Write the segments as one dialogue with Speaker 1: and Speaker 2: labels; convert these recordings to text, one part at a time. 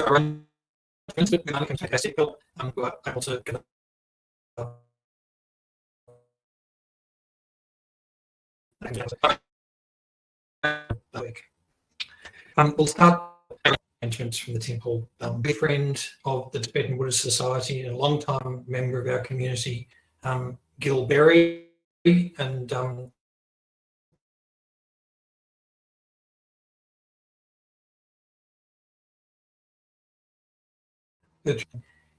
Speaker 1: arrangements with Monica and fantastic people who are able to get that week. We'll start arrangements from the temple. Good friend of the Tibetan Buddhist Society and a long-time member of our community, Gil Berry, and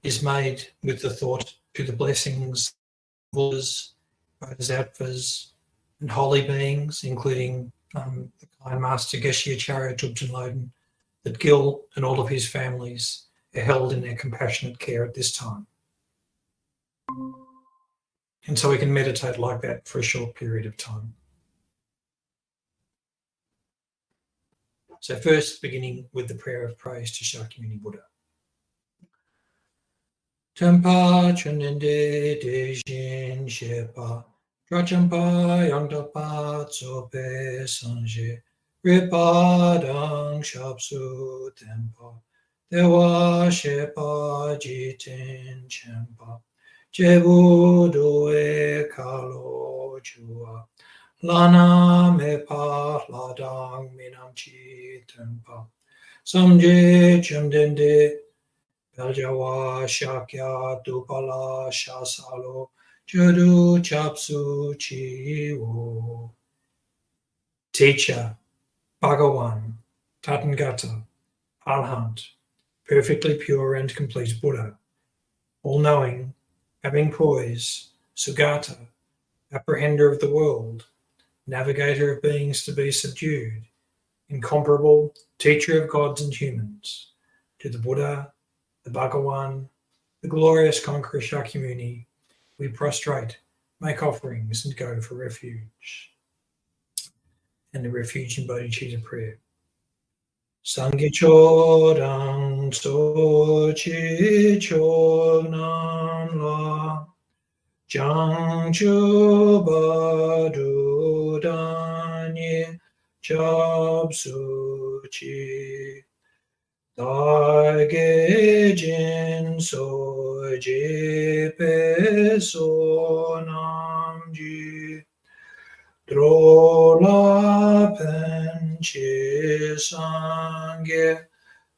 Speaker 1: is made with the thought to the blessings of Buddhas, Bodhisattvas, and holy beings, including the kind Master Geshe Acharya Thubten Loden, that Gil and all of his families are held in their compassionate care at this time. And so we can meditate like that for a short period of time. So first, beginning with the prayer of praise to Shakyamuni Buddha. Tempa chunende dejin shepa, drachampa yangdapa tsope sanje, ripadang shapsu tempa, dewa shepa jitin chempa, jebu doe kalo jua, lana mepa ladang minamchi tempa, samje chumdende, Beljawa Shakya Dupala Shasalo Judu Chapsu Chiwo. Teacher, Bhagawan, Tathagata, Arhat, perfectly pure and complete Buddha, all-knowing, having poise, Sugata, apprehender of the world, navigator of beings to be subdued, incomparable, teacher of gods and humans, to the Buddha, the Bhagawan, the glorious conqueror Shakyamuni, we prostrate, make offerings, and go for refuge. And the refuge in bodhicitta prayer. Sangye chodang sochi chognam la, jang chubadu danye chab suchi. Darge jin so jepe so namji, drola penche sangye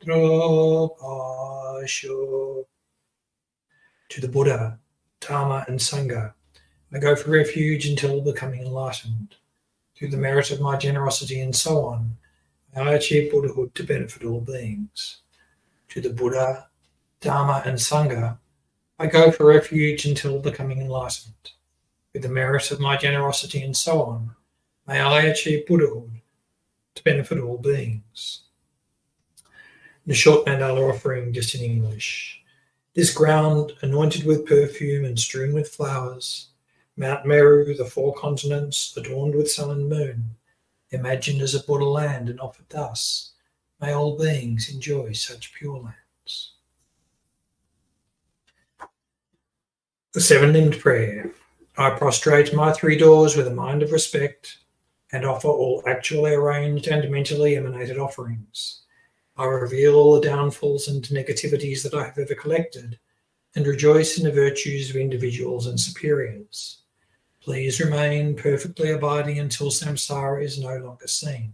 Speaker 1: dropasho. To the Buddha, Dharma and Sangha, I go for refuge until becoming enlightened. Through the merit of my generosity and so on, I achieve Buddhahood to benefit all beings. To the Buddha, Dharma and Sangha, I go for refuge until becoming enlightened. With the merit of my generosity and so on, may I achieve Buddhahood to benefit all beings. The short mandala offering just in English. This ground, anointed with perfume and strewn with flowers, Mount Meru, the 4 continents, adorned with sun and moon, imagined as a Buddha land and offered thus, may all beings enjoy such pure lands. The 7-limbed prayer. I prostrate my 3 doors with a mind of respect and offer all actually arranged and mentally emanated offerings. I reveal all the downfalls and negativities that I have ever collected and rejoice in the virtues of individuals and superiors. Please remain perfectly abiding until samsara is no longer seen.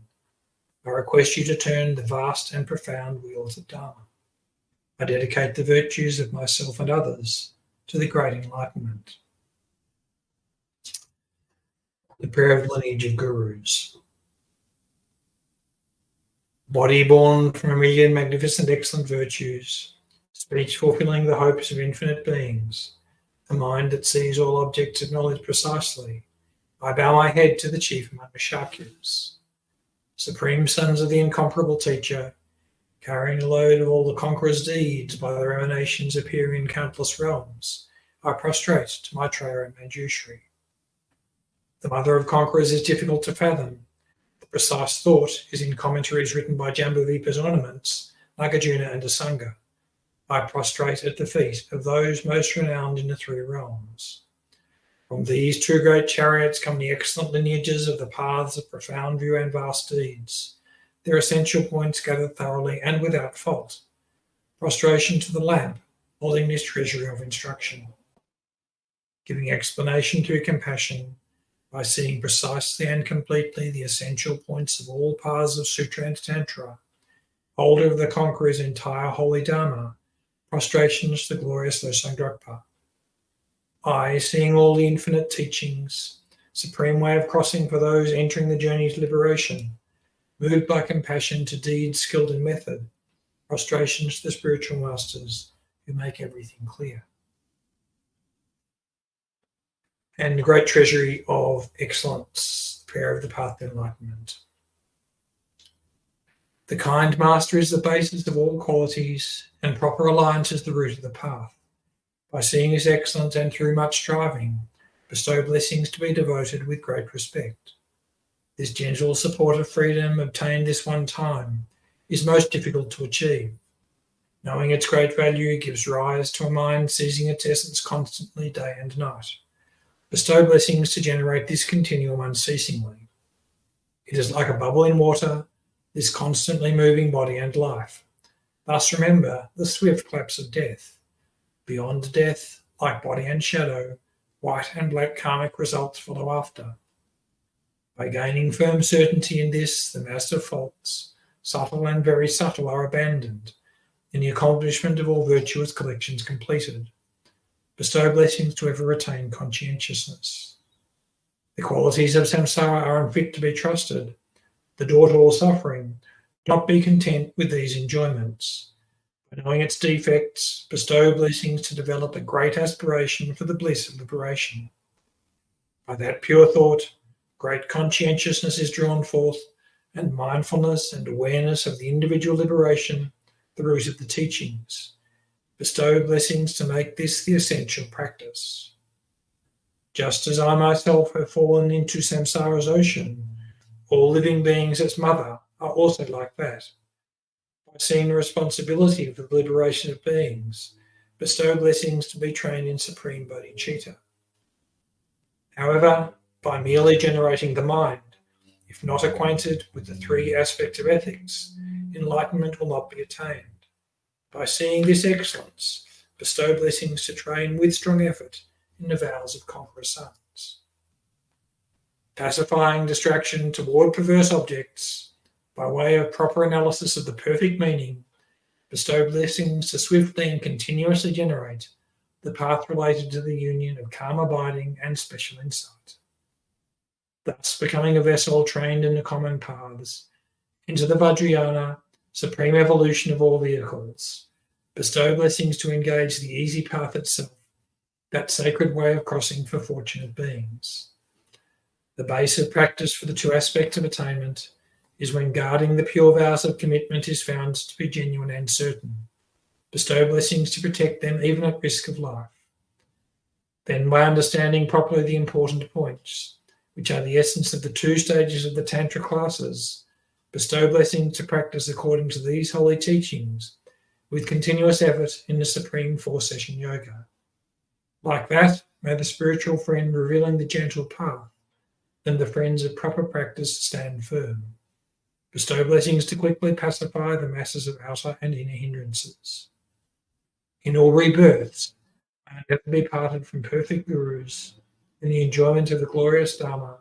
Speaker 1: I request you to turn the vast and profound wheels of Dharma. I dedicate the virtues of myself and others to the great enlightenment. The prayer of lineage of gurus. Body born from a million magnificent excellent virtues, speech fulfilling the hopes of infinite beings, a mind that sees all objects of knowledge precisely, I bow my head to the chief among the Shakyas. Supreme sons of the incomparable teacher, carrying the load of all the conqueror's deeds by their emanations appearing in countless realms, I prostrate to Maitreya and Manjushri. The mother of conquerors is difficult to fathom. The precise thought is in commentaries written by Jambuvipa's ornaments, Nagarjuna and Asanga. I prostrate at the feet of those most renowned in the 3 realms. From these 2 great chariots come the excellent lineages of the paths of profound view and vast deeds, their essential points gathered thoroughly and without fault. prostration to the lamp, holding this treasury of instruction. Giving explanation through compassion by seeing precisely and completely the essential points of all paths of Sutra and Tantra, holder of the conqueror's entire holy Dharma, prostrations to the glorious Losang Drogpa. I, seeing all the infinite teachings, supreme way of crossing for those entering the journey to liberation, moved by compassion to deeds skilled in method, prostrations to the spiritual masters who make everything clear. And the great treasury of excellence, prayer of the path to enlightenment. The kind master is the basis of all qualities, and proper alliance is the root of the path. By seeing his excellence and through much striving, bestow blessings to be devoted with great respect. This gentle support of freedom obtained this one time is most difficult to achieve. Knowing its great value gives rise to a mind seizing its essence constantly day and night. Bestow blessings to generate this continuum unceasingly. It is like a bubble in water, this constantly moving body and life. Thus remember the swift collapse of death. Beyond death, like body and shadow, white and black karmic results follow after. By gaining firm certainty in this, the master faults, subtle and very subtle, are abandoned, and the accomplishment of all virtuous collections completed. Bestow blessings to ever retain conscientiousness. The qualities of samsara are unfit to be trusted. The door to all suffering. Do not be content with these enjoyments. By knowing its defects, bestow blessings to develop a great aspiration for the bliss of liberation. By that pure thought, great conscientiousness is drawn forth, and mindfulness and awareness of the individual liberation, the root of the teachings. Bestow blessings to make this the essential practice. Just as I myself have fallen into samsara's ocean, all living beings, its mother, are also like that. By seeing the responsibility for the liberation of beings, bestow blessings to be trained in supreme bodhicitta. However, by merely generating the mind, if not acquainted with the three aspects of ethics, enlightenment will not be attained. By seeing this excellence, bestow blessings to train with strong effort in the vows of conqueror sons. Pacifying distraction toward perverse objects, by way of proper analysis of the perfect meaning, bestow blessings to swiftly and continuously generate the path related to the union of calm abiding and special insight. Thus becoming a vessel trained in the common paths, into the Vajrayana, supreme evolution of all vehicles, bestow blessings to engage the easy path itself, that sacred way of crossing for fortunate beings. The base of practice for the two aspects of attainment is when guarding the pure vows of commitment is found to be genuine and certain. Bestow blessings to protect them even at risk of life. Then, by understanding properly the important points, which are the essence of the two stages of the Tantra classes, bestow blessings to practice according to these holy teachings with continuous effort in the supreme four-session yoga. Like that, may the spiritual friend revealing the gentle path and the friends of proper practice stand firm. Bestow blessings to quickly pacify the masses of outer and inner hindrances. In all rebirths, may I never be parted from perfect gurus in the enjoyment of the glorious Dharma.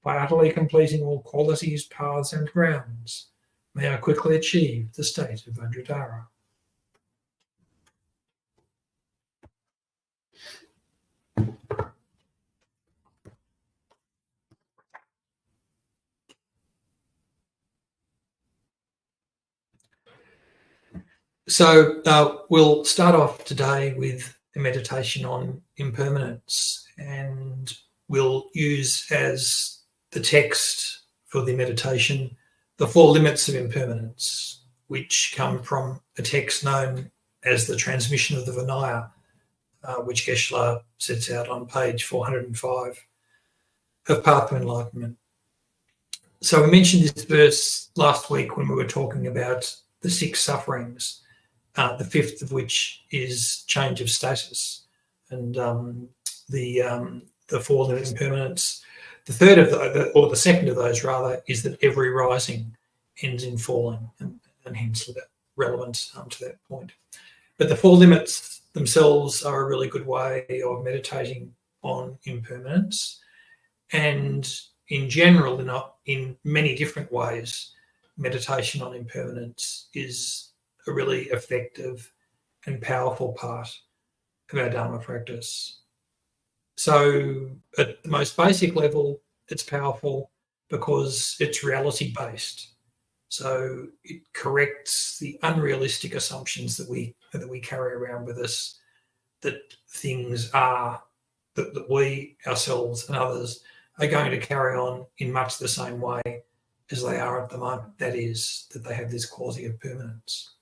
Speaker 1: By utterly completing all qualities, paths, and grounds, may I quickly achieve the state of Vajradhara. So we'll start off today with a meditation on impermanence, and we'll use as the text for the meditation the four limits of impermanence, which come from a text known as the Transmission of the Vinaya, which Geshe sets out on page 405 of Path to Enlightenment. So we mentioned this verse last week when we were talking about the six sufferings, the fifth of which is change of status, and the four limits of impermanence. The third of or the second of those rather, is that every rising ends in falling, and hence relevant to that point. But the 4 limits themselves are a really good way of meditating on impermanence. And in general, in many different ways, meditation on impermanence is a really effective and powerful part of our Dharma practice. So at the most basic level, it's powerful because it's reality-based. So it corrects the unrealistic assumptions that we carry around with us, that things are, that we, ourselves and others are going to carry on in much the same way as they are at the moment. That is, that they have this quality of permanence.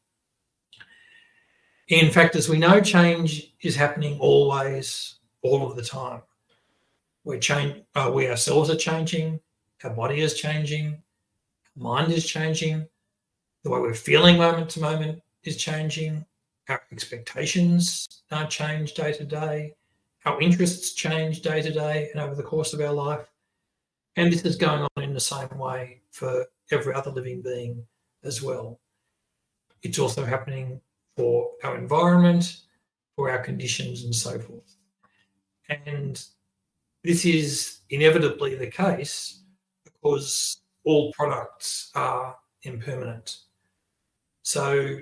Speaker 1: In fact, as we know, change is happening always, all of the time. We ourselves are changing, our body is changing, mind is changing, the way we're feeling moment to moment is changing, our expectations change day to day, our interests change day to day and over the course of our life. And this is going on in the same way for every other living being as well. It's also happening for our environment, for our conditions and so forth. And this is inevitably the case because all products are impermanent. So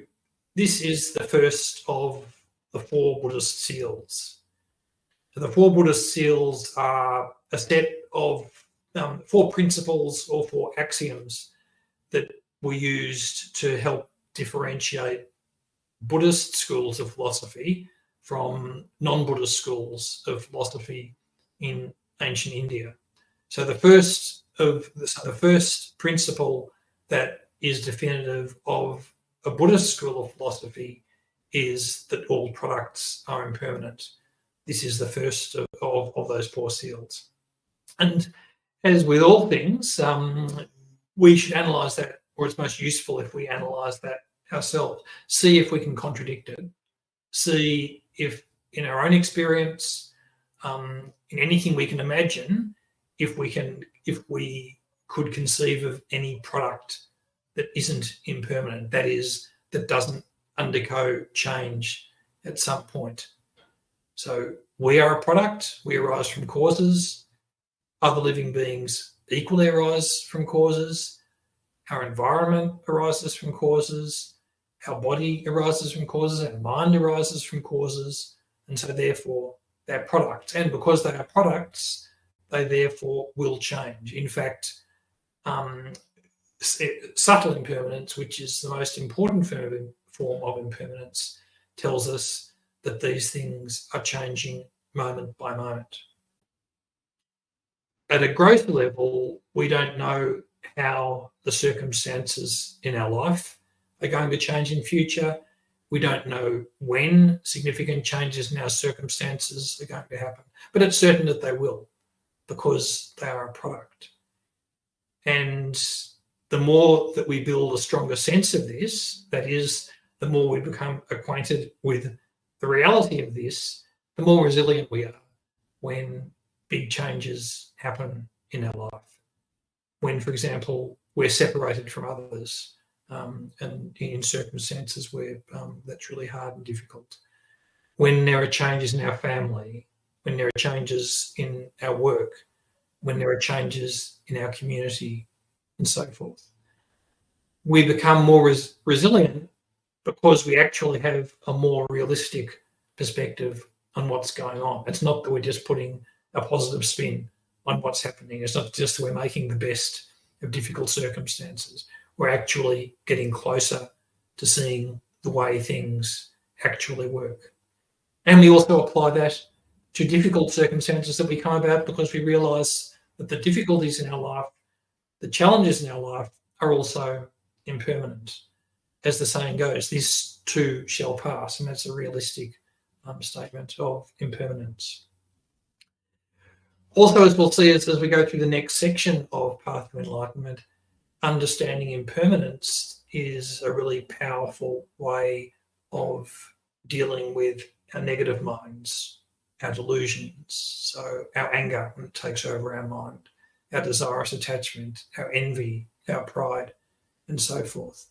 Speaker 1: this is the first of the 4 Buddhist seals. So the 4 Buddhist seals are a set of 4 principles or 4 axioms that were used to help differentiate Buddhist schools of philosophy from non-Buddhist schools of philosophy in ancient India. So the first principle that is definitive of a Buddhist school of philosophy is that all products are impermanent. This is the first of those 4 seals. And as with all things, we should analyse that, or it's most useful if we analyse that ourselves, see if we can contradict it, see if in our own experience, in anything we can imagine, if we could conceive of any product that isn't impermanent, that is, that doesn't undergo change at some point. So we are a product, we arise from causes, other living beings equally arise from causes, our environment arises from causes, our body arises from causes, our mind arises from causes, and so therefore they're products. And because they are products, they therefore will change. In fact, subtle impermanence, which is the most important form of impermanence, tells us that these things are changing moment by moment. At a growth level, we don't know how the circumstances in our life are going to change in future. We don't know when significant changes in our circumstances are going to happen, but it's certain that they will, because they are a product. And the more that we build a stronger sense of this, that is, the more we become acquainted with the reality of this, the more resilient we are when big changes happen in our life. When, for example, we're separated from others, and in circumstances where that's really hard and difficult. When there are changes in our family, when there are changes in our work, when there are changes in our community, and so forth. We become more resilient because we actually have a more realistic perspective on what's going on. It's not that we're just putting a positive spin on what's happening. It's not just that we're making the best of difficult circumstances. We're actually getting closer to seeing the way things actually work. And we also apply that to difficult circumstances that we come about because we realise that the difficulties in our life, the challenges in our life are also impermanent. As the saying goes, this too shall pass, and that's a realistic statement of impermanence. Also, as we'll see as we go through the next section of Path to Enlightenment, understanding impermanence is a really powerful way of dealing with our negative minds, our delusions, so our anger when it takes over our mind, our desirous attachment, our envy, our pride, and so forth.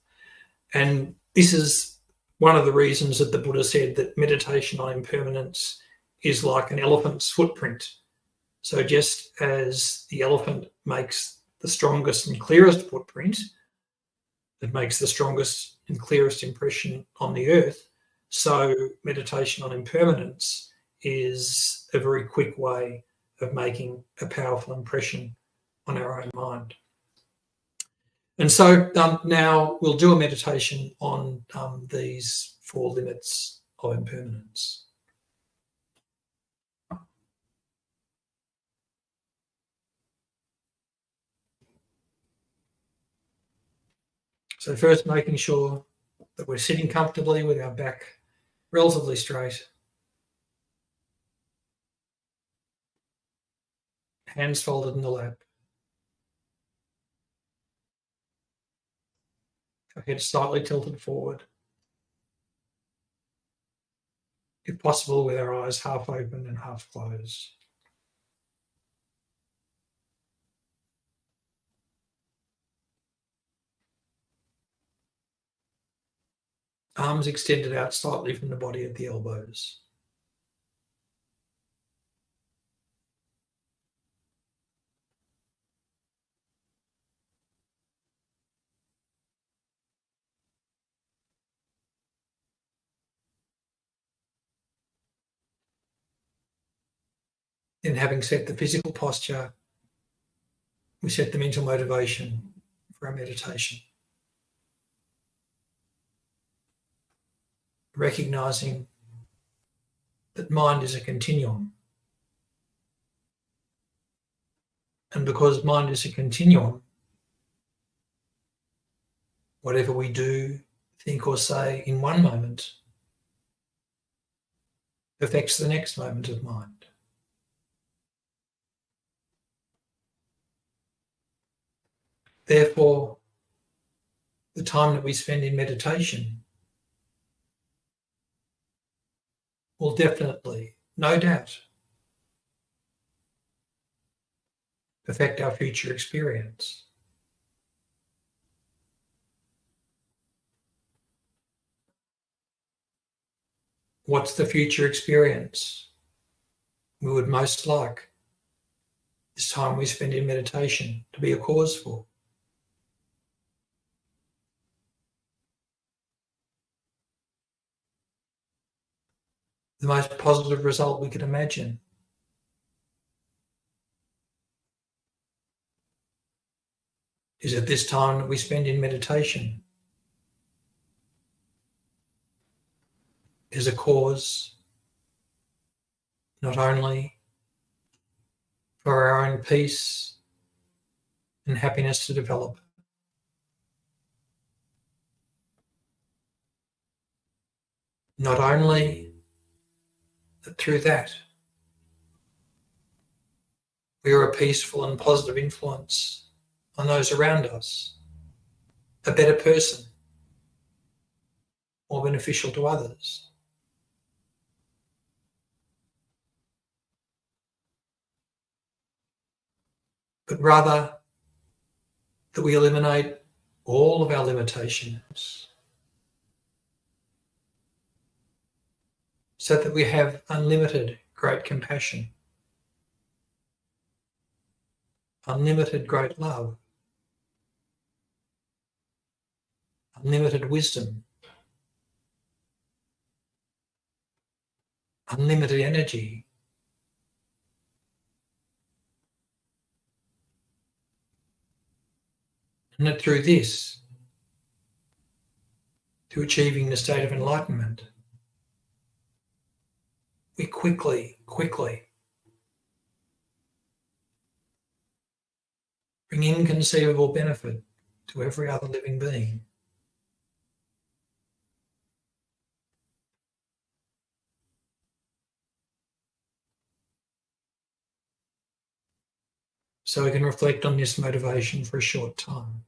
Speaker 1: And This is one of the reasons that the Buddha said that meditation on impermanence is like an elephant's footprint. So just as the elephant makes the strongest and clearest footprint, that makes the strongest and clearest impression on the earth, so meditation on impermanence is a very quick way of making a powerful impression on our own mind. And so now we'll do a meditation on these 4 limits of impermanence. So first, making sure that we're sitting comfortably with our back relatively straight, hands folded in the lap, our head slightly tilted forward, if possible with our eyes half open and half closed. Arms extended out slightly from the body at the elbows. Then, having set the physical posture, we set the mental motivation for our meditation. Recognizing that mind is a continuum. And because mind is a continuum, whatever we do, think, or say in one moment affects the next moment of mind. Therefore, the time that we spend in meditation will definitely, no doubt, affect our future experience. What's the future experience we would most like this time we spend in meditation to be a cause for? The most positive result we could imagine is at this time that we spend in meditation is a cause not only for our own peace and happiness to develop, not only that through that we are a peaceful and positive influence on those around us, a better person, more beneficial to others. But rather that we eliminate all of our limitations so that we have unlimited great compassion, unlimited great love, unlimited wisdom, unlimited energy, and that through this, to achieving the state of enlightenment, we quickly bring inconceivable benefit to every other living being. So we can reflect on this motivation for a short time.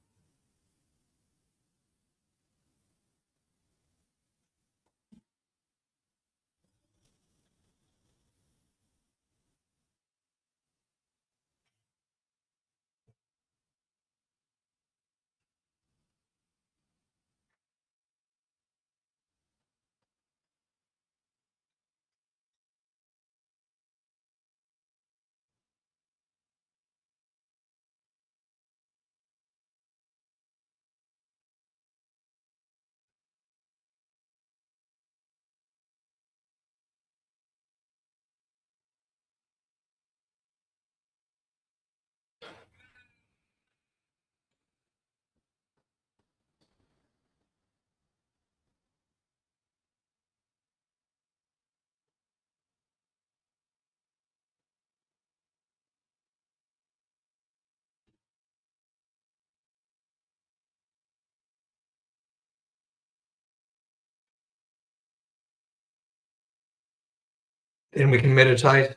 Speaker 1: Then we can meditate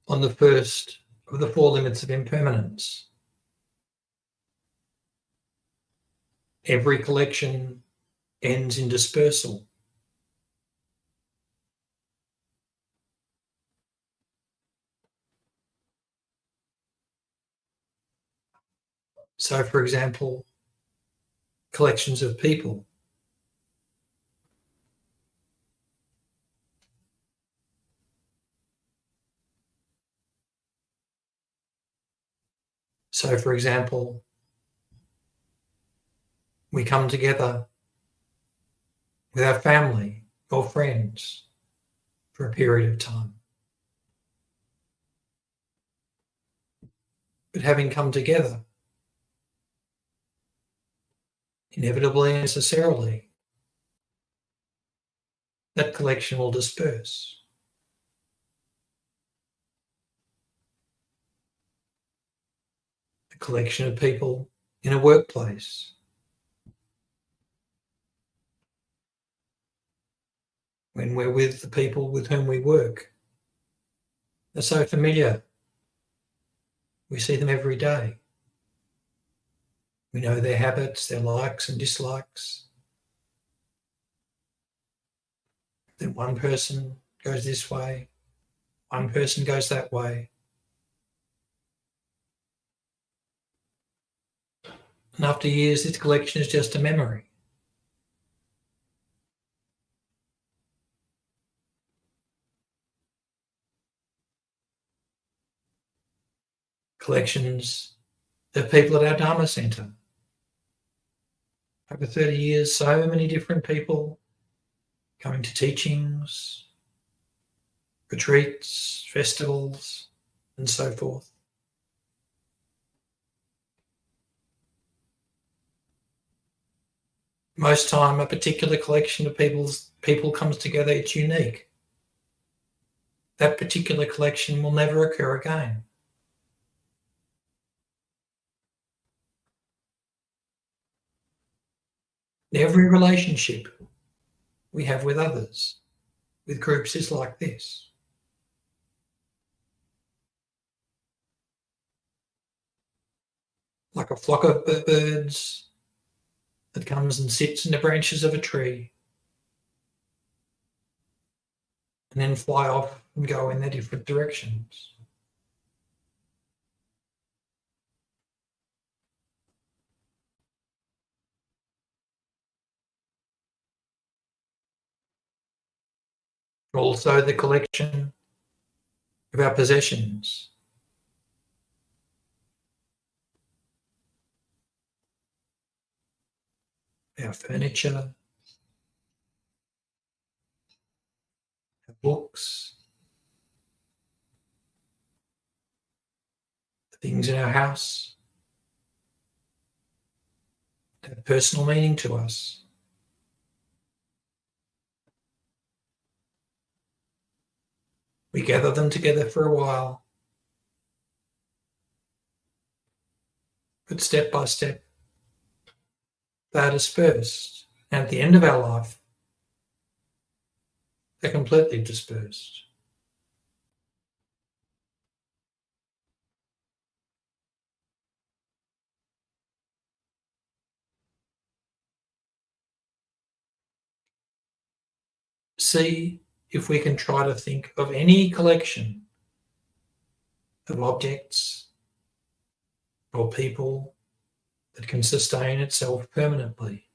Speaker 1: on the first of the 4 limits of impermanence. Every collection ends in dispersal. So, for example, collections of people. So, for example, we come together with our family or friends for a period of time. But having come together, inevitably and necessarily, that collection will disperse. A collection of people in a workplace, when we're with the people with whom we work, they're so familiar. We see them every day. We know their habits, their likes and dislikes. Then one person goes this way, one person goes that way. And after years, this collection is just a memory. Collections of people at our Dharma Centre. Over 30 years, so many different people coming to teachings, retreats, festivals, and so forth. Most time, a particular collection of people comes together, it's unique. That particular collection will never occur again. Every relationship we have with others, with groups, is like this. Like a flock of birds that comes and sits in the branches of a tree and then fly off and go in their different directions. Also the collection of our possessions. Our furniture, our books, the things in our house that have personal meaning to us. We gather them together for a while, but step by step, they are dispersed. And at the end of our life, they're completely dispersed. See if we can try to think of any collection of objects or people that can sustain itself permanently.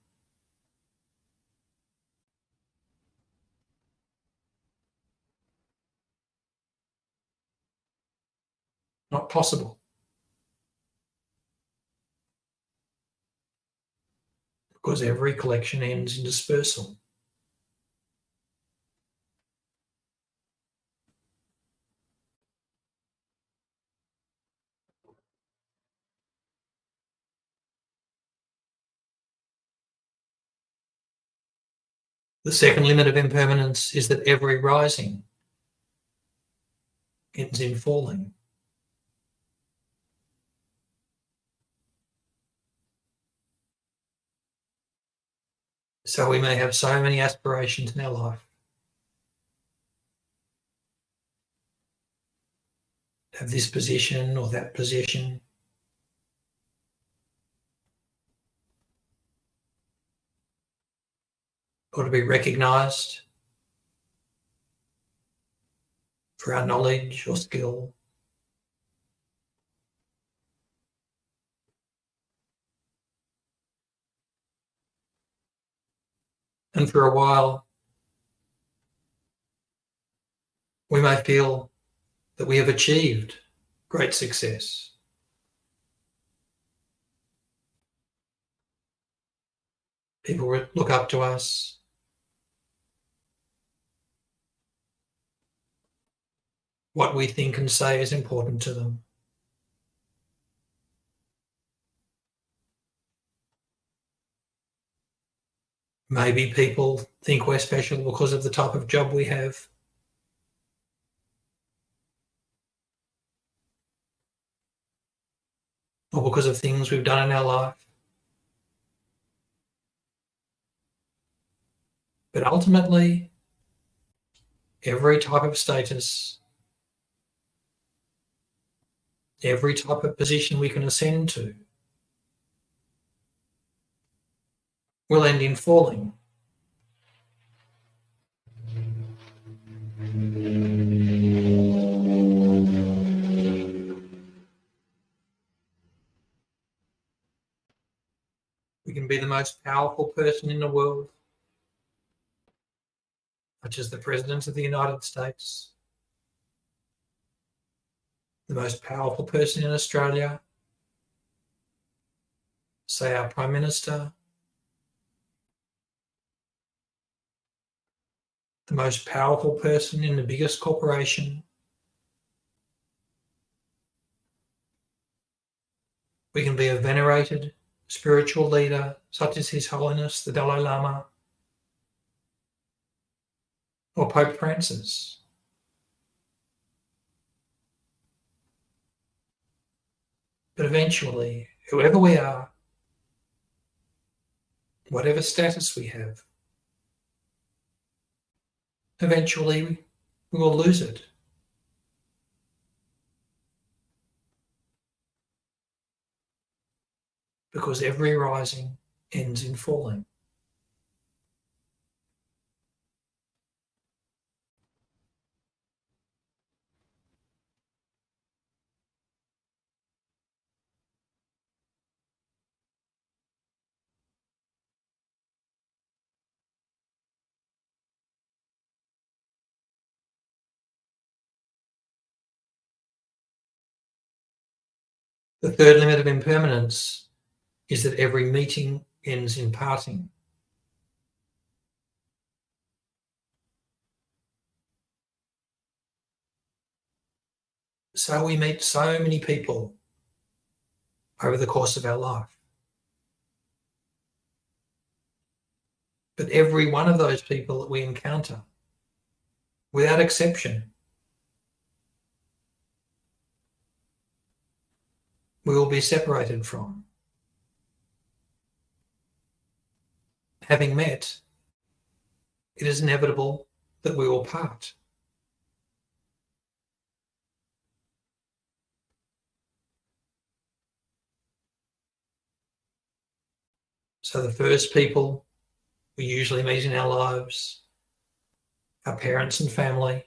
Speaker 1: Not possible. Because every collection ends in dispersal. The second limit of impermanence is that every rising ends in falling. So we may have so many aspirations in our life. have this position or that position. Or to be recognised for our knowledge or skill. And for a while, we may feel that we have achieved great success. People look up to us. What we think and say is important to them. Maybe people think we're special because of the type of job we have. Or because of things we've done in our life. But ultimately, every type of status, every type of position we can ascend to will end in falling. We can be the most powerful person in the world, such as the President of the United States, the most powerful person in Australia, say our Prime Minister, the most powerful person in the biggest corporation. We can be a venerated spiritual leader, such as His Holiness the Dalai Lama or Pope Francis. But eventually, whoever we are, whatever status we have, eventually we will lose it. Because every rising ends in falling. The third limit of impermanence is that every meeting ends in parting. So we meet so many people over the course of our life. But every one of those people that we encounter, without exception, we will be separated from. Having met, it is inevitable that we will part. So the first people we usually meet in our lives, our parents and family,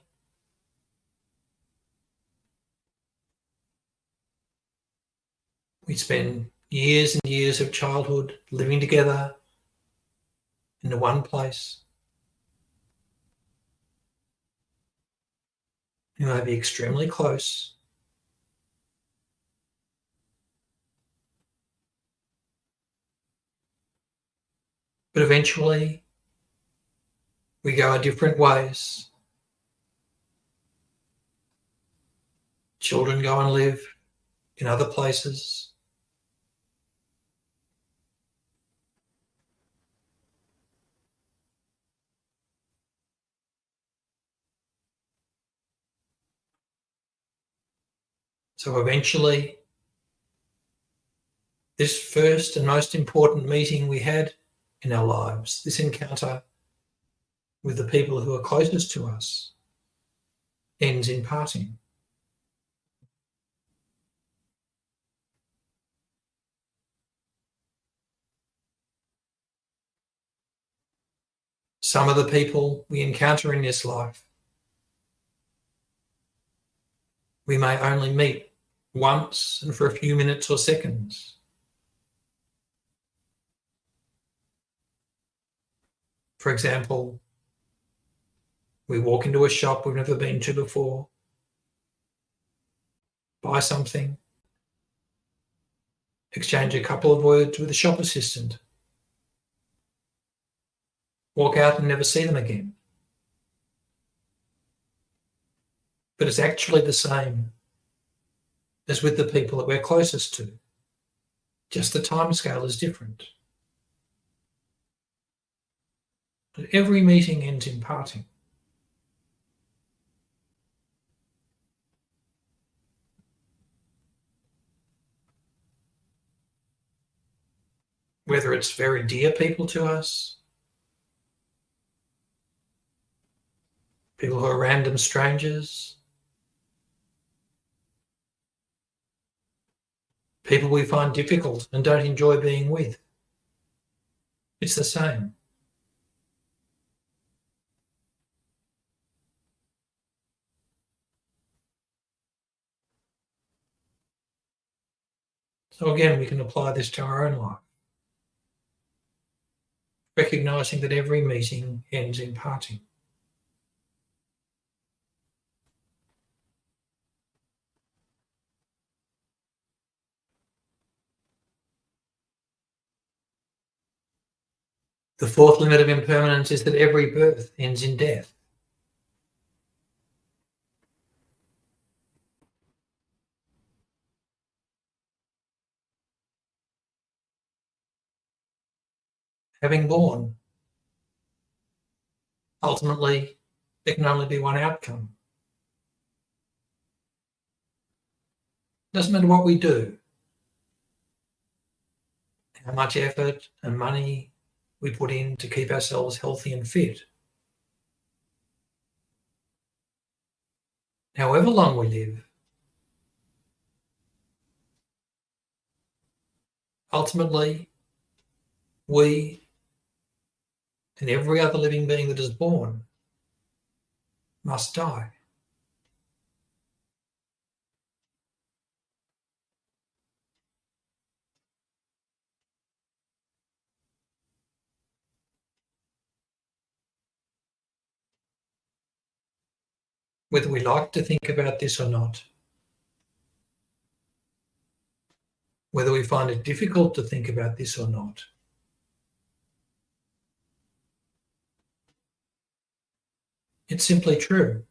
Speaker 1: we spend years and years of childhood living together in the one place. We may be extremely close. But eventually, we go our different ways. Children go and live in other places. So eventually, this first and most important meeting we had in our lives, this encounter with the people who are closest to us, ends in parting. Some of the people we encounter in this life, we may only meet once and for a few minutes or seconds. For example, we walk into a shop we've never been to before, buy something, exchange a couple of words with the shop assistant, walk out and never see them again. But it's actually the same as with the people that we're closest to. Just the time scale is different. But every meeting ends in parting. Whether it's very dear people to us, people who are random strangers, people we find difficult and don't enjoy being with. It's the same. So again, we can apply this to our own life, recognizing that every meeting ends in parting. The fourth limit of impermanence is that every birth ends in death. Having born, ultimately, there can only be one outcome. Doesn't matter what we do, how much effort and money we put in to keep ourselves healthy and fit. However long we live, ultimately, we and every other living being that is born must die. Whether we like to think about this or not, whether we find it difficult to think about this or not, it's simply true.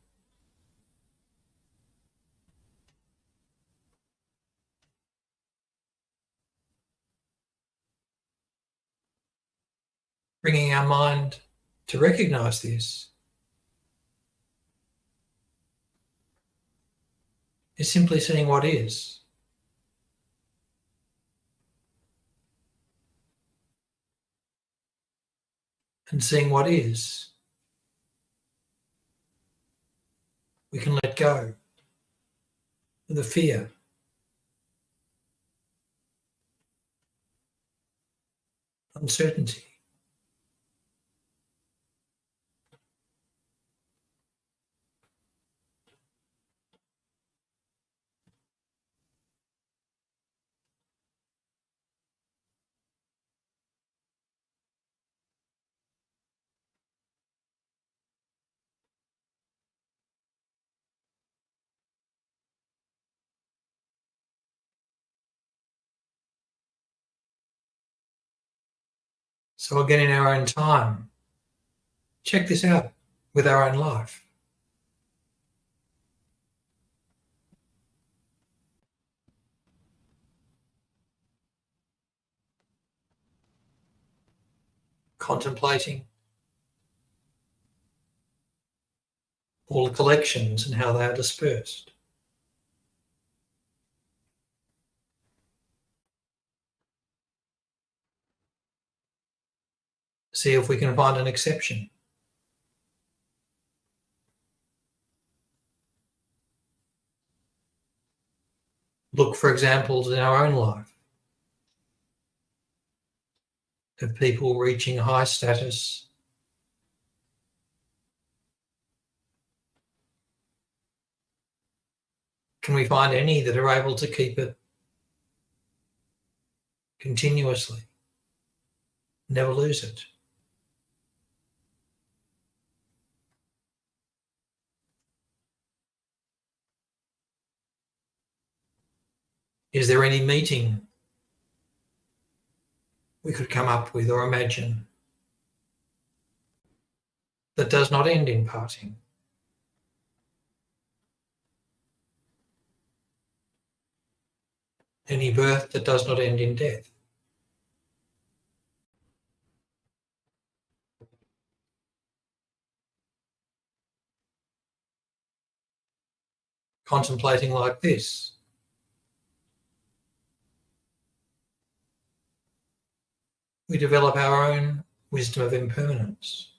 Speaker 1: Bringing our mind to recognize this is simply seeing what is. And seeing what is, we can let go of the fear, uncertainty. So again, in our own time, check this out with our own life. Contemplating all the collections and how they are dispersed. See if we can find an exception. Look for examples in our own life of people reaching high status, Can we find any that are able to keep it continuously, never lose it? Is there any meeting we could come up with or imagine that does not end in parting? Any birth that does not end in death? Contemplating like this, we develop our own wisdom of impermanence.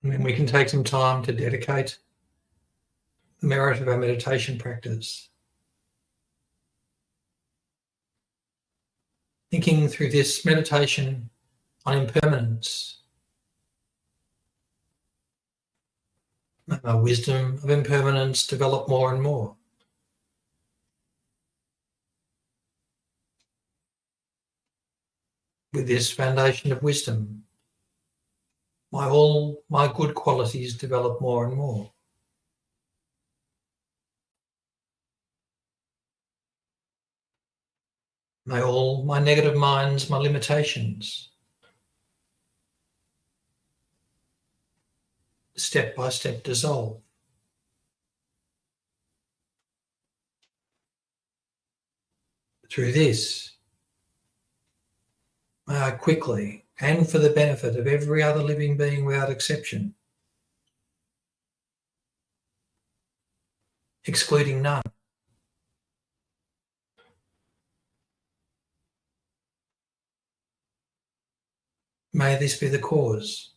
Speaker 1: And then we can take some time to dedicate the merit of our meditation practice, thinking through this meditation on impermanence, our wisdom of impermanence develop more and more. With this foundation of wisdom, all my good qualities develop more and more. May all my negative minds, my limitations, step by step dissolve. Through this, may I quickly, and for the benefit of every other living being without exception, excluding none, may this be the cause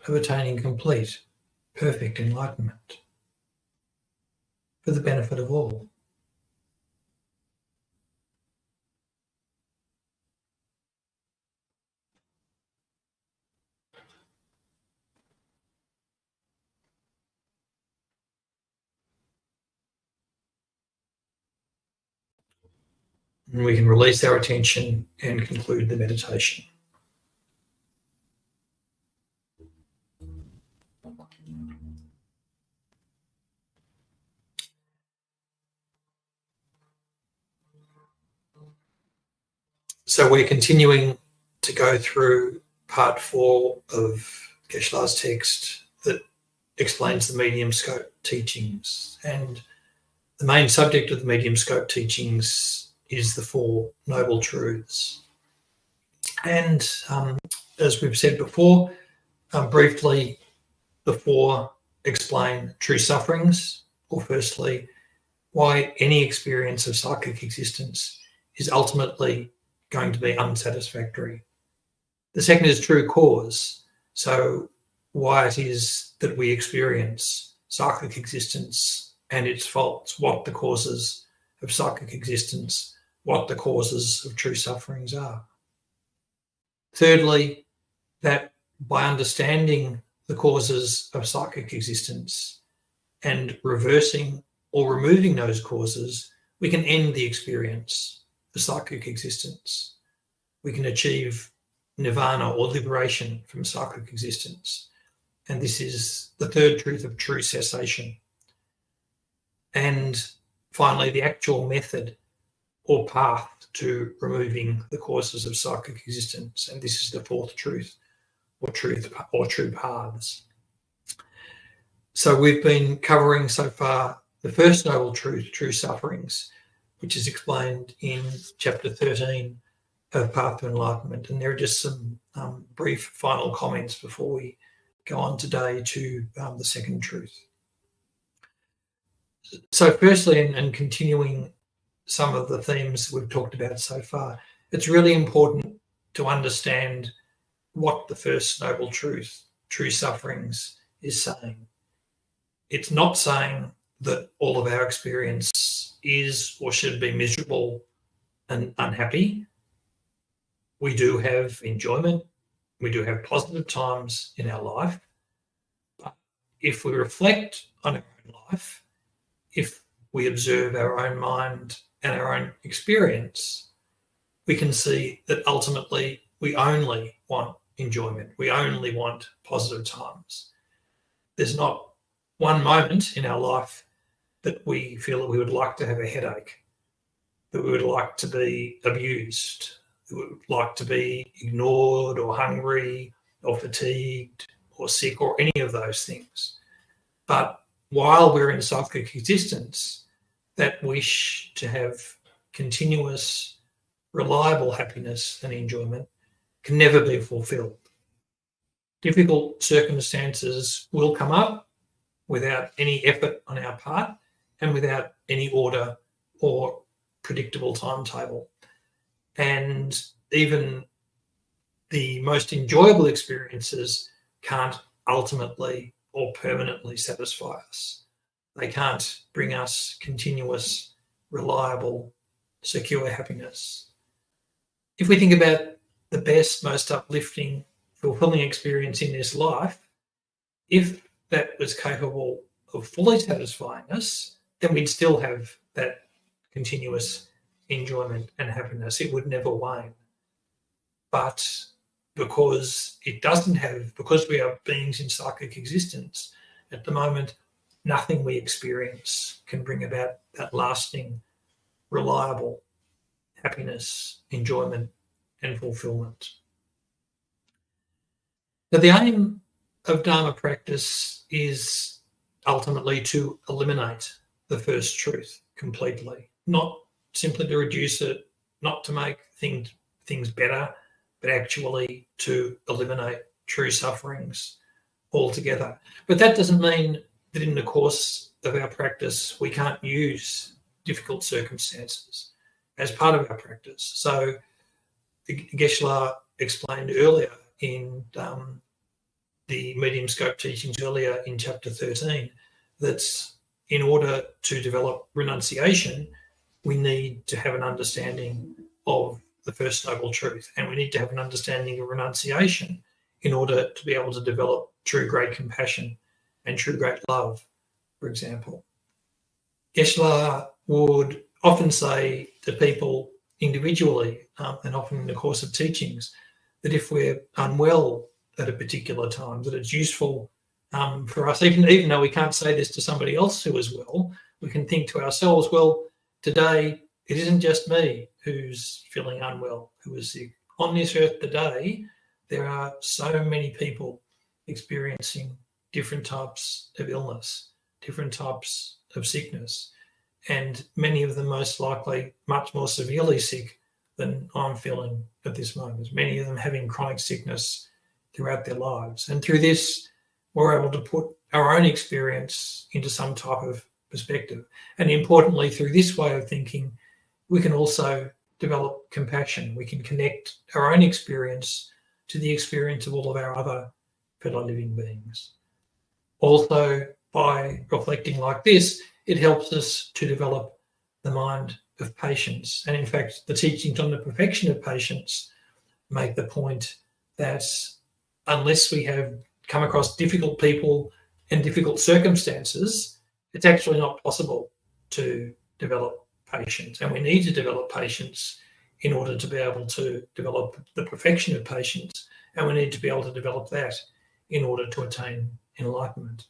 Speaker 1: of attaining complete, perfect enlightenment for the benefit of all. And we can release our attention and conclude the meditation. So we're continuing to go through part 4 of Geshe-la's text that explains the medium scope teachings. And the main subject of the medium scope teachings is the 4 noble truths. And as we've said before, briefly, the 4 explain true sufferings, or firstly, why any experience of psychic existence is ultimately going to be unsatisfactory. The second is true cause, so why it is that we experience psychic existence and its faults, what the causes of psychic existence, what the causes of true sufferings are. Thirdly, that by understanding the causes of psychic existence and reversing or removing those causes, we can end the experience of psychic existence. We can achieve nirvana or liberation from psychic existence. And this is the third truth of true cessation. And finally, the actual method or path to removing the causes of psychic existence. And this is the fourth truth, or true paths. So we've been covering so far the first noble truth, true sufferings, which is explained in chapter 13 of Path to Enlightenment. And there are just some brief final comments before we go on today to the second truth. So firstly, and continuing some of the themes we've talked about so far, it's really important to understand what the first noble truth, true sufferings, is saying. It's not saying that all of our experience is or should be miserable and unhappy. We do have enjoyment. We do have positive times in our life. But if we reflect on our own life, if we observe our own mind and our own experience, we can see that ultimately we only want enjoyment. We only want positive times. There's not one moment in our life that we feel that we would like to have a headache, that we would like to be abused, that we would like to be ignored or hungry or fatigued or sick or any of those things. But while we're in psychic existence, that wish to have continuous, reliable happiness and enjoyment can never be fulfilled. Difficult circumstances will come up without any effort on our part and without any order or predictable timetable. And even the most enjoyable experiences can't ultimately or permanently satisfy us. They can't bring us continuous, reliable, secure happiness. If we think about the best, most uplifting, fulfilling experience in this life, if that was capable of fully satisfying us, then we'd still have that continuous enjoyment and happiness. It would never wane. But because it doesn't have, because we are beings in psychic existence, at the moment, nothing we experience can bring about that lasting, reliable happiness, enjoyment, and fulfillment. Now, the aim of Dharma practice is ultimately to eliminate the first truth completely, not simply to reduce it, not to make things better, but actually to eliminate true sufferings altogether. But that doesn't mean that in the course of our practice we can't use difficult circumstances as part of our practice. So Geshe explained earlier in the medium scope teachings earlier in chapter 13 that in order to develop renunciation, we need to have an understanding of the first noble truth, and we need to have an understanding of renunciation in order to be able to develop true great compassion and true great love, for example. Geshe would often say to people individually, and often in the course of teachings, that if we're unwell at a particular time, that it's useful for us, even though we can't say this to somebody else who is well, we can think to ourselves, well, today it isn't just me who's feeling unwell, who is sick. On this earth today, there are so many people experiencing different types of illness, different types of sickness, and many of them most likely much more severely sick than I'm feeling at this moment. Many of them having chronic sickness throughout their lives. And through this, we're able to put our own experience into some type of perspective. And importantly, through this way of thinking, we can also develop compassion. We can connect our own experience to the experience of all of our other fellow living beings. Also, by reflecting like this, it helps us to develop the mind of patience. And in fact, the teachings on the perfection of patience make the point that unless we have come across difficult people and difficult circumstances, it's actually not possible to develop patience. And we need to develop patience in order to be able to develop the perfection of patience. And we need to be able to develop that in order to attain enlightenment.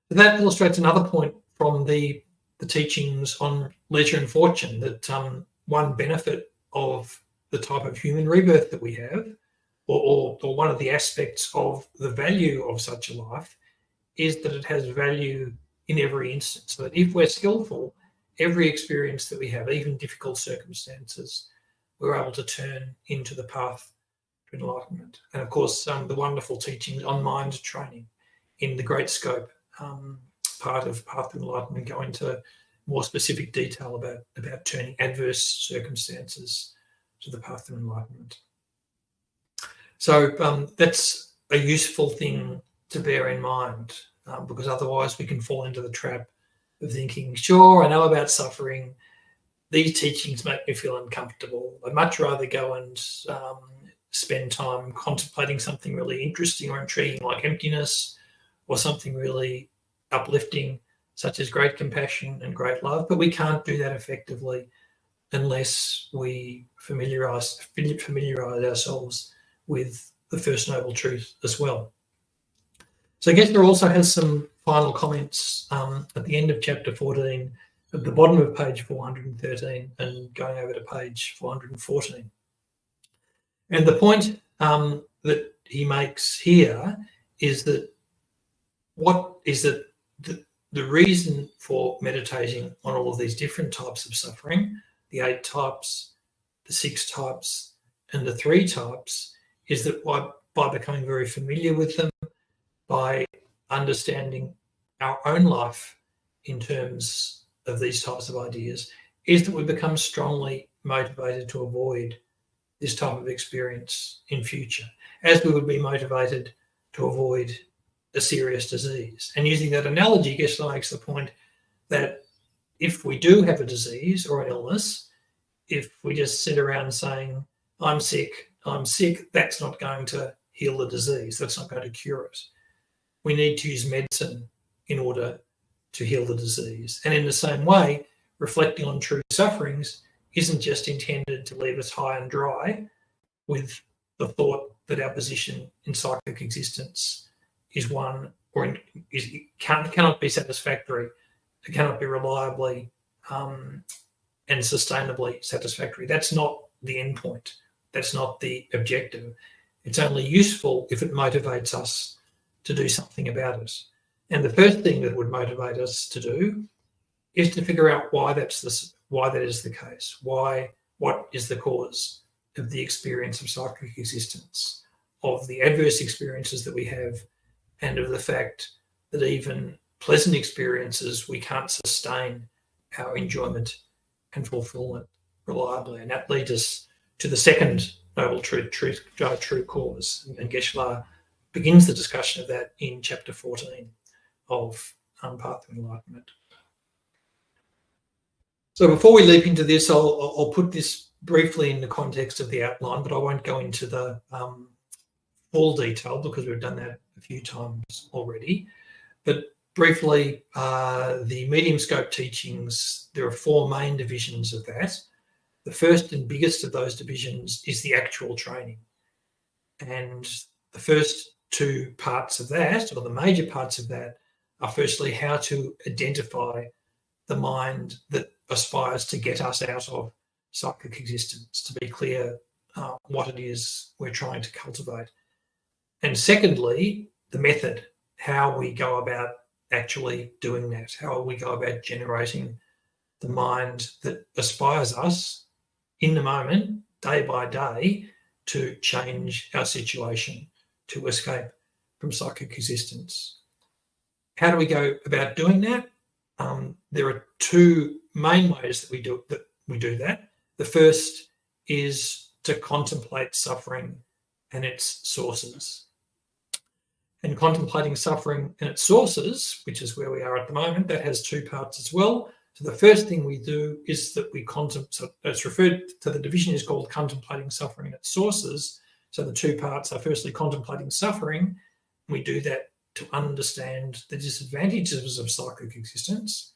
Speaker 1: That illustrates another point from the teachings on leisure and fortune, that one benefit of the type of human rebirth that we have, or one of the aspects of the value of such a life, is that it has value in every instance. So that if we're skillful, every experience that we have, even difficult circumstances, we're able to turn into the path to enlightenment. And of course, the wonderful teachings on mind training in the Great Scope part of Path to Enlightenment go into more specific detail about turning adverse circumstances to the path to enlightenment. So that's a useful thing to bear in mind, because otherwise we can fall into the trap of thinking, sure, I know about suffering, these teachings make me feel uncomfortable. I'd much rather go and spend time contemplating something really interesting or intriguing like emptiness, or something really uplifting such as great compassion and great love. But we can't do that effectively unless we familiarise ourselves with the First Noble Truth as well. So Geshe also has some final comments at the end of chapter 14, at the bottom of page 413 and going over to page 414. And the point that he makes here is that the reason for meditating on all of these different types of suffering, the 8 types, the 6 types, and the 3 types, is that by becoming very familiar with them, by understanding our own life in terms of these types of ideas, is that we become strongly motivated to avoid this type of experience in future, as we would be motivated to avoid a serious disease. And using that analogy, Geshe makes the point that if we do have a disease or an illness, if we just sit around saying, I'm sick, that's not going to heal the disease. That's not going to cure it. We need to use medicine in order to heal the disease. And in the same way, reflecting on true sufferings isn't just intended to leave us high and dry with the thought that our position in cyclic existence is one, or cannot be satisfactory. It cannot be reliably and sustainably satisfactory. That's not the end point. That's not the objective. It's only useful if it motivates us to do something about it. And the first thing that would motivate us to do is to figure out why that is the case. What is the cause of the experience of cyclic existence, of the adverse experiences that we have, and of the fact that even pleasant experiences, we can't sustain our enjoyment and fulfillment reliably. And that leads us to the second noble true cause. And Geshe begins the discussion of that in chapter 14 of Path to Enlightenment. So before we leap into this, I'll put this briefly in the context of the outline, but I won't go into the full detail because we've done that a few times already. But briefly, the medium scope teachings, there are 4 main divisions of that. The first and biggest of those divisions is the actual training. And the first 2 parts of that, or the major parts of that, are firstly how to identify the mind that aspires to get us out of cyclic existence, to be clear what it is we're trying to cultivate. And secondly, the method, how we go about actually doing that, how we go about generating the mind that aspires us in the moment, day by day, to change our situation, to escape from cyclic existence. How do we go about doing that? There are 2 main ways that we do that. The first is to contemplate suffering and its sources. And contemplating suffering and its sources, which is where we are at the moment, that has 2 parts as well. So the first thing we do is that we contemplate, so it's referred to, the division is called contemplating suffering and its sources. So the 2 parts are firstly contemplating suffering. We do that to understand the disadvantages of cyclic existence.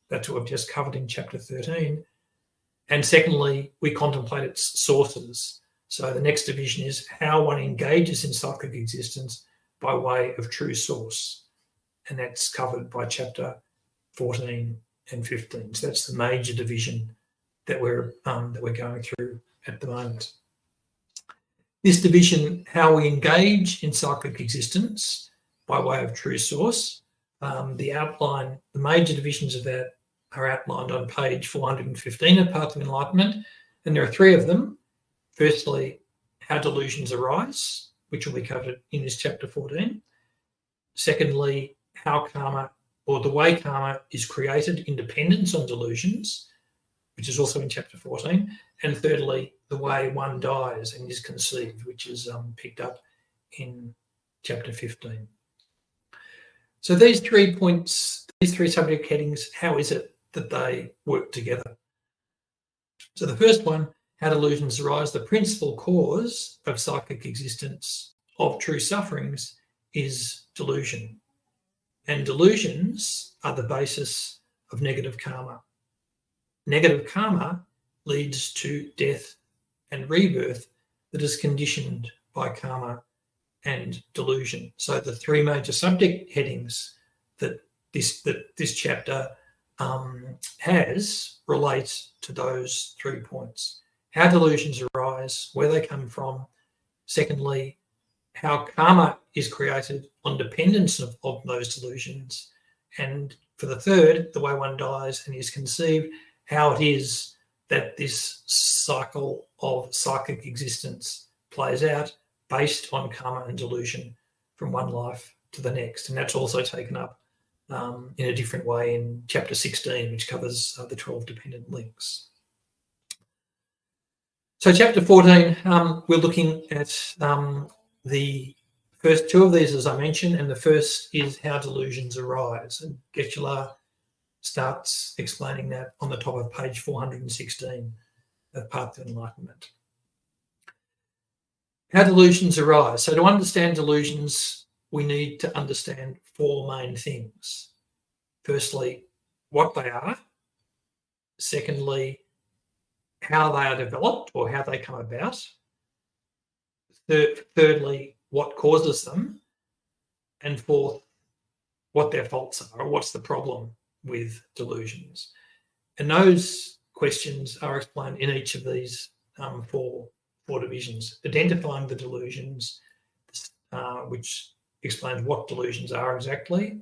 Speaker 1: That's what we've just covered in chapter 13. And secondly, we contemplate its sources. So the next division is how one engages in cyclic existence by way of true source. And that's covered by chapter 14 and 15. So that's the major division that we're going through at the moment. This division, how we engage in cyclic existence by way of true source, the major divisions of that are outlined on page 415 of Path to Enlightenment, and there are 3 of them. Firstly, how delusions arise, which will be covered in this chapter 14. Secondly, how karma, or the way karma is created in dependence on delusions, which is also in chapter 14. And thirdly, the way one dies and is conceived, which is picked up in chapter 15. So these 3 points, these 3 subject headings, how is it that they work together? So the first one, how delusions arise, the principal cause of psychic existence of true sufferings is delusion. And delusions are the basis of negative karma. Negative karma leads to death and rebirth that is conditioned by karma and delusion. So the 3 major subject headings that this chapter has relate to those 3 points. How delusions arise, where they come from. Secondly, how karma is created on dependence of those delusions. And for the third, the way one dies and is conceived, how it is that this cycle of psychic existence plays out based on karma and delusion from one life to the next. And that's also taken up in a different way in chapter 16, which covers the 12 dependent links. So chapter 14, we're looking at the first 2 of these, as I mentioned, and the first is how delusions arise. And Geshe starts explaining that on the top of page 416 of Path to Enlightenment. How delusions arise. So to understand delusions, we need to understand 4 main things. Firstly, what they are. Secondly, how they are developed or how they come about. Thirdly, what causes them. And fourth, what their faults are, or what's the problem with delusions. And those questions are explained in each of these 4 divisions. Identifying the delusions, which explains what delusions are exactly.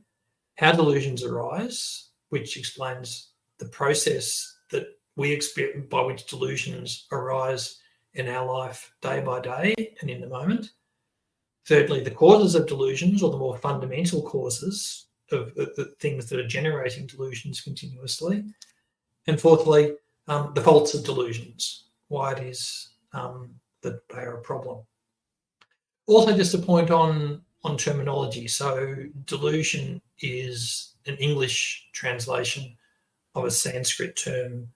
Speaker 1: How delusions arise, which explains the process that we experience by which delusions arise in our life day by day and in the moment. Thirdly, the causes of delusions, or the more fundamental causes of the things that are generating delusions continuously. And fourthly, the faults of delusions, why it is that they are a problem. Also, just a point on terminology. So delusion is an English translation of a Sanskrit term,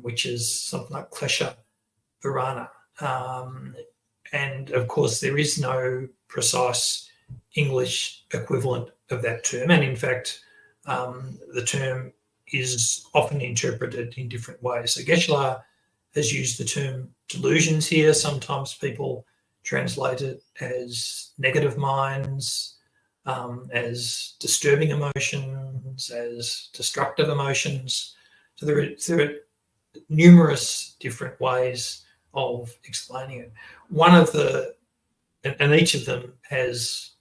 Speaker 1: which is something like klesha varana. And of course, there is no precise English equivalent of that term. And in fact, the term is often interpreted in different ways. So Geshe has used the term delusions here. Sometimes people translate it as negative minds, as disturbing emotions, as destructive emotions. So there are numerous different ways of explaining it. And each of them has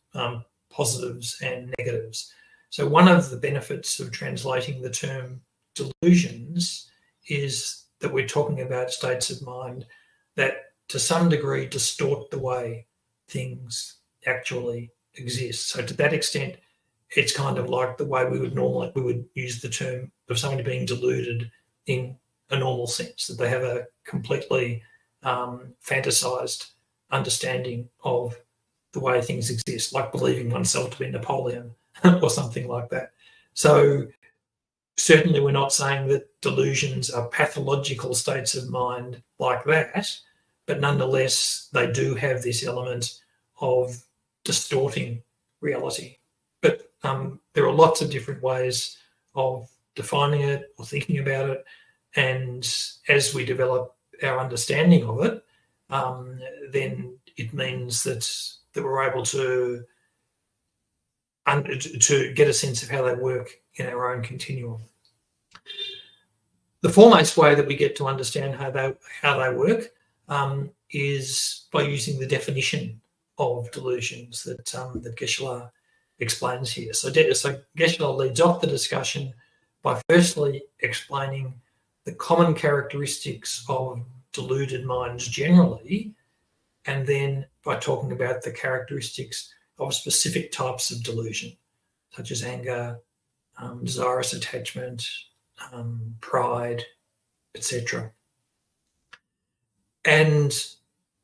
Speaker 1: positives and negatives. So one of the benefits of translating the term delusions is that we're talking about states of mind that to some degree distort the way things actually exist. So to that extent, it's kind of like the way we would use the term of somebody being deluded in a normal sense, that they have a completely fantasized understanding of the way things exist, like believing oneself to be Napoleon or something like that. So certainly we're not saying that delusions are pathological states of mind like that, but nonetheless, they do have this element of distorting reality. But there are lots of different ways of defining it or thinking about it. And as we develop our understanding of it, then it means that we're able to get a sense of how they work in our own continuum. The foremost way that we get to understand how they work is by using the definition of delusions that Geshe explains here. So Geshe leads off the discussion by firstly explaining the common characteristics of deluded minds generally, and then by talking about the characteristics of specific types of delusion, such as anger, desirous attachment, pride, etc. And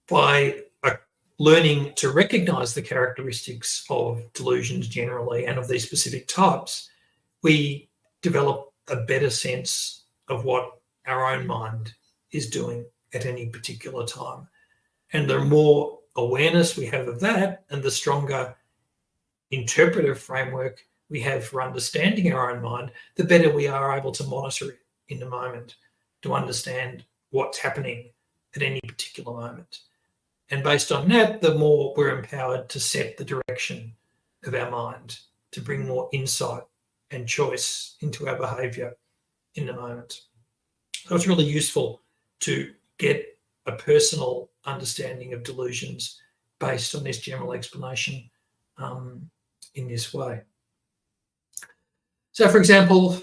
Speaker 1: by learning to recognize the characteristics of delusions generally and of these specific types, we develop a better sense of what our own mind is doing at any particular time. And the more awareness we have of that, and the stronger interpretive framework we have for understanding our own mind, the better we are able to monitor it in the moment, to understand what's happening at any particular moment. And based on that, the more we're empowered to set the direction of our mind, to bring more insight and choice into our behaviour in the moment. So it's really useful to get a personal understanding of delusions based on this general explanation in this way. So, for example,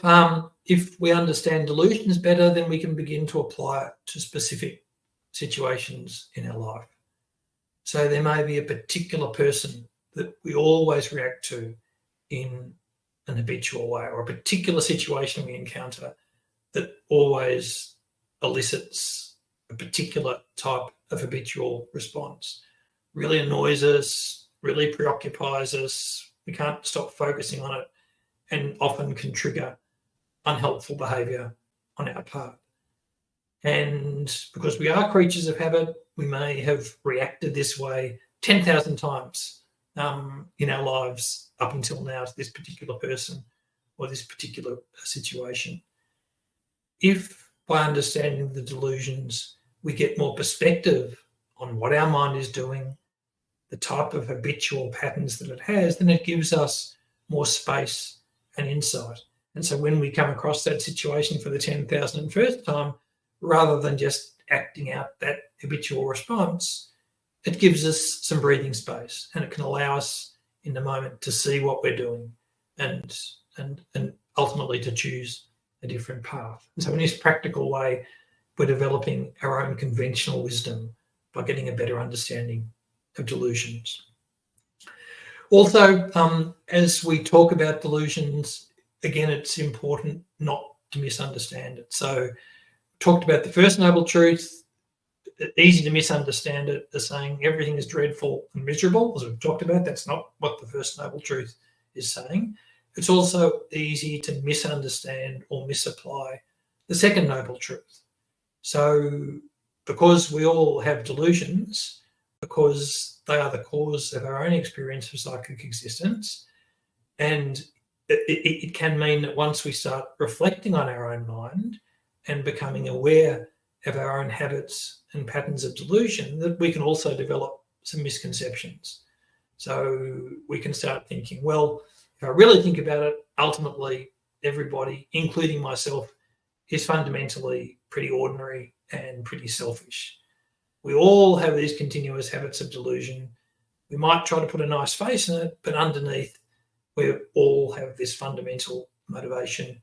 Speaker 1: if we understand delusions better, then we can begin to apply it to specific situations in our life. So there may be a particular person that we always react to in an habitual way, or a particular situation we encounter that always elicits a particular type of habitual response. Really annoys us, really preoccupies us, we can't stop focusing on it, and often can trigger unhelpful behaviour on our part. And because we are creatures of habit, we may have reacted this way 10,000 times in our lives up until now to this particular person or this particular situation. If by understanding the delusions, we get more perspective on what our mind is doing, the type of habitual patterns that it has, then it gives us more space and insight. And so when we come across that situation for the 10,001st time, rather than just acting out that habitual response, it gives us some breathing space, and it can allow us in the moment to see what we're doing and ultimately to choose a different path. And so in this practical way, we're developing our own conventional wisdom by getting a better understanding of delusions. Also, as we talk about delusions, again, it's important not to misunderstand it. So talked about the first noble truth. Easy to misunderstand it as saying everything is dreadful and miserable, as we've talked about. That's not what the first noble truth is saying. It's also easy to misunderstand or misapply the second noble truth. So because we all have delusions, because they are the cause of our own experience of psychic existence, and it can mean that once we start reflecting on our own mind and becoming aware of our own habits and patterns of delusion, that we can also develop some misconceptions. So we can start thinking, well, if I really think about it, ultimately everybody, including myself, is fundamentally pretty ordinary and pretty selfish. We all have these continuous habits of delusion. We might try to put a nice face in it, but underneath, we all have this fundamental motivation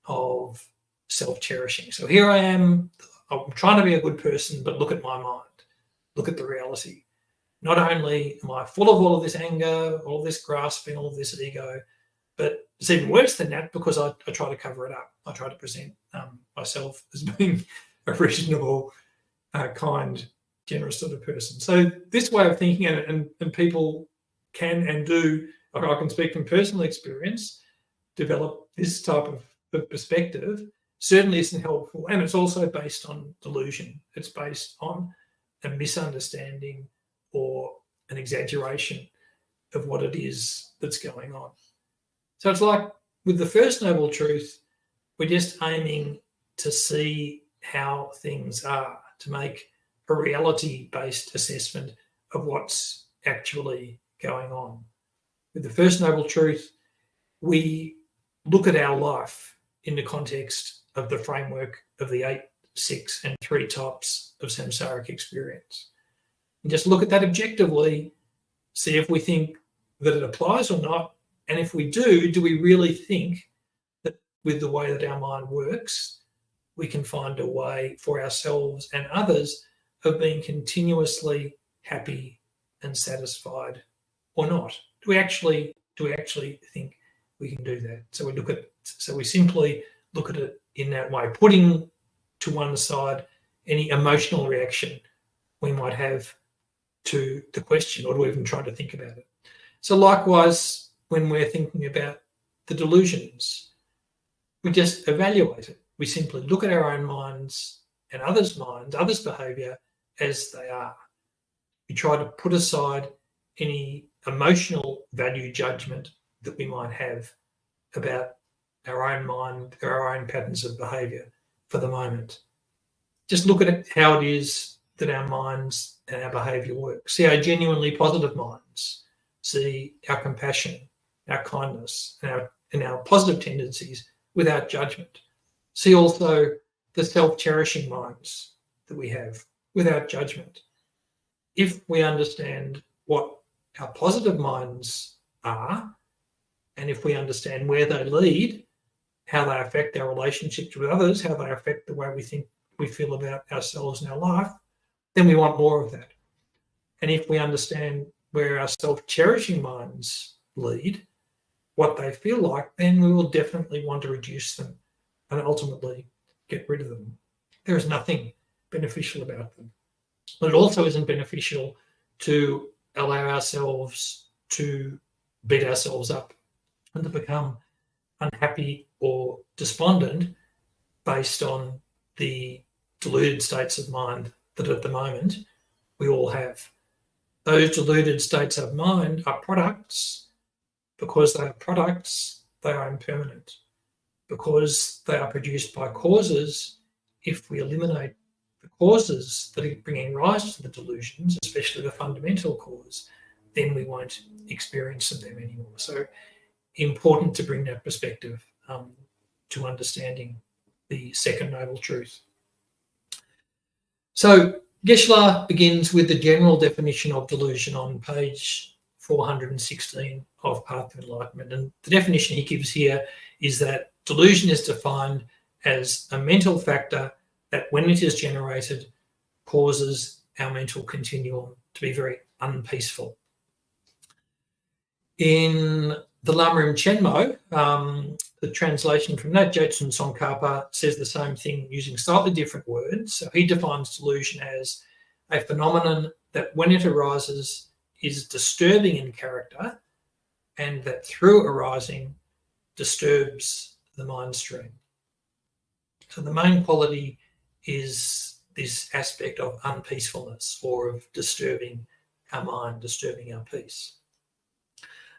Speaker 1: of self-cherishing. So here I am, I'm trying to be a good person, but look at my mind. Look at the reality. Not only am I full of all of this anger, all of this grasping, all of this ego, but it's even worse than that because I try to cover it up. I try to present myself as being a reasonable, kind, generous sort of person. So this way of thinking, and people can and do, I can speak from personal experience, develop this type of perspective, certainly isn't helpful. And it's also based on delusion. It's based on a misunderstanding or an exaggeration of what it is that's going on. So it's like with the first noble truth, we're just aiming to see how things are, to make a reality-based assessment of what's actually going on. With the first noble truth, we look at our life in the context of the framework of the 8, 6, and 3 types of samsaric experience. And just look at that objectively, see if we think that it applies or not. And if we do we really think that with the way that our mind works, we can find a way for ourselves and others of being continuously happy and satisfied or not. Do we actually think we can do that? So we simply look at it in that way, putting to one side any emotional reaction we might have to the question, or to even try to think about it. So likewise, when we're thinking about the delusions, we just evaluate it. We simply look at our own minds and others' minds, others' behaviour as they are. We try to put aside any emotional value judgment that we might have about our own mind, our own patterns of behaviour for the moment. Just look at it, how it is that our minds and our behaviour work. See our genuinely positive minds. See our compassion, our kindness, and our positive tendencies without judgment. See also the self-cherishing minds that we have without judgment. If we understand what our positive minds are, and if we understand where they lead, how they affect our relationships with others, how they affect the way we feel about ourselves and our life, then we want more of that. And if we understand where our self-cherishing minds lead, what they feel like, then we will definitely want to reduce them and ultimately get rid of them. There is nothing beneficial about them. But it also isn't beneficial to allow ourselves to beat ourselves up and to become unhappy or despondent based on the deluded states of mind that at the moment we all have. Those deluded states of mind are products. Because they are products, they are impermanent. Because they are produced by causes, if we eliminate the causes that are bringing rise to the delusions, especially the fundamental cause, then we won't experience them anymore. So important to bring that perspective to understanding the second noble truth. So Geshe begins with the general definition of delusion on page 416 of Path to Enlightenment. And the definition he gives here is that delusion is defined as a mental factor that, when it is generated, causes our mental continuum to be very unpeaceful. In the Lamrim Chenmo, the translation from that, Jetsun Tsongkhapa, says the same thing using slightly different words. So he defines delusion as a phenomenon that, when it arises, is disturbing in character, and that through arising disturbs the mind stream. So the main quality is this aspect of unpeacefulness, or of disturbing our mind, disturbing our peace.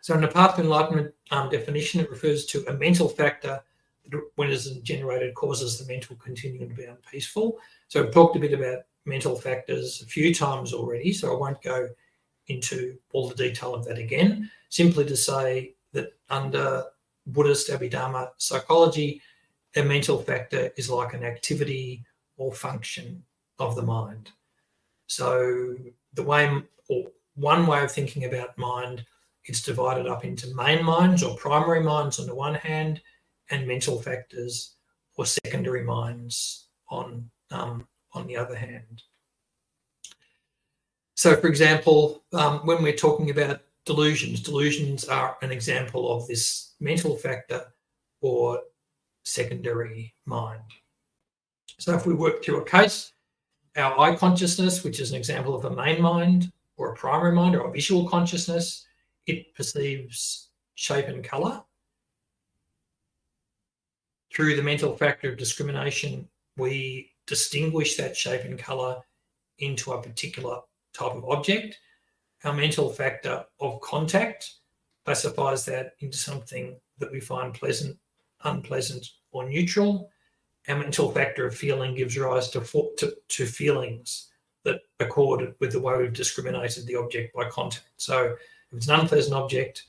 Speaker 1: So in the Path to Enlightenment definition, it refers to a mental factor that, when it is generated, causes the mental continuum to be unpeaceful. So I've talked a bit about mental factors a few times already, so I won't go into all the detail of that again, simply to say that under Buddhist Abhidharma psychology, a mental factor is like an activity or function of the mind. So one way of thinking about mind, it's divided up into main minds or primary minds on the one hand, and mental factors or secondary minds on the other hand. So, for example, when we're talking about delusions are an example of this mental factor or secondary mind. So if we work through a case, our eye consciousness, which is an example of a main mind or a primary mind, or a visual consciousness, it perceives shape and colour. Through the mental factor of discrimination, we distinguish that shape and colour into a particular type of object. Our mental factor of contact classifies that into something that we find pleasant, unpleasant, or neutral. Our mental factor of feeling gives rise to feelings that accord with the way we've discriminated the object by contact. So if it's an unpleasant object,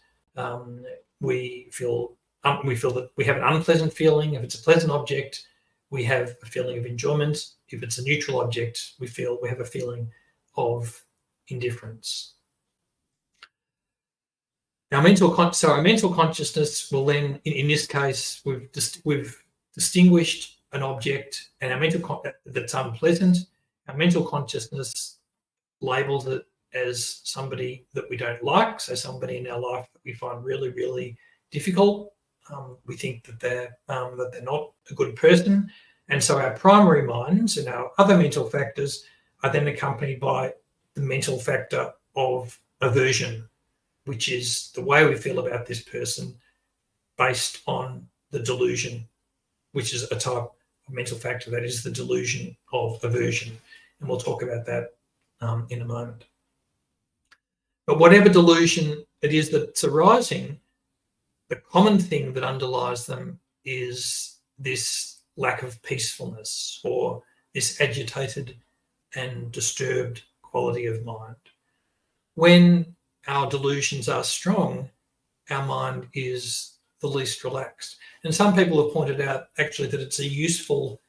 Speaker 1: we feel that we have an unpleasant feeling. If it's a pleasant object, we have a feeling of enjoyment. If it's a neutral object, we have a feeling of indifference. Our mental consciousness will then, in this case, we've distinguished an object and our mental that's unpleasant, our mental consciousness labels it as somebody that we don't like, so somebody in our life that we find really, really difficult. We think that they're not a good person, and so our primary minds and our other mental factors are then accompanied by the mental factor of aversion, which is the way we feel about this person based on the delusion, which is a type of mental factor that is the delusion of aversion. And we'll talk about that in a moment. But whatever delusion it is that's arising, the common thing that underlies them is this lack of peacefulness or this agitated and disturbed quality of mind. When our delusions are strong, our mind is the least relaxed. And some people have pointed out actually that it's a useful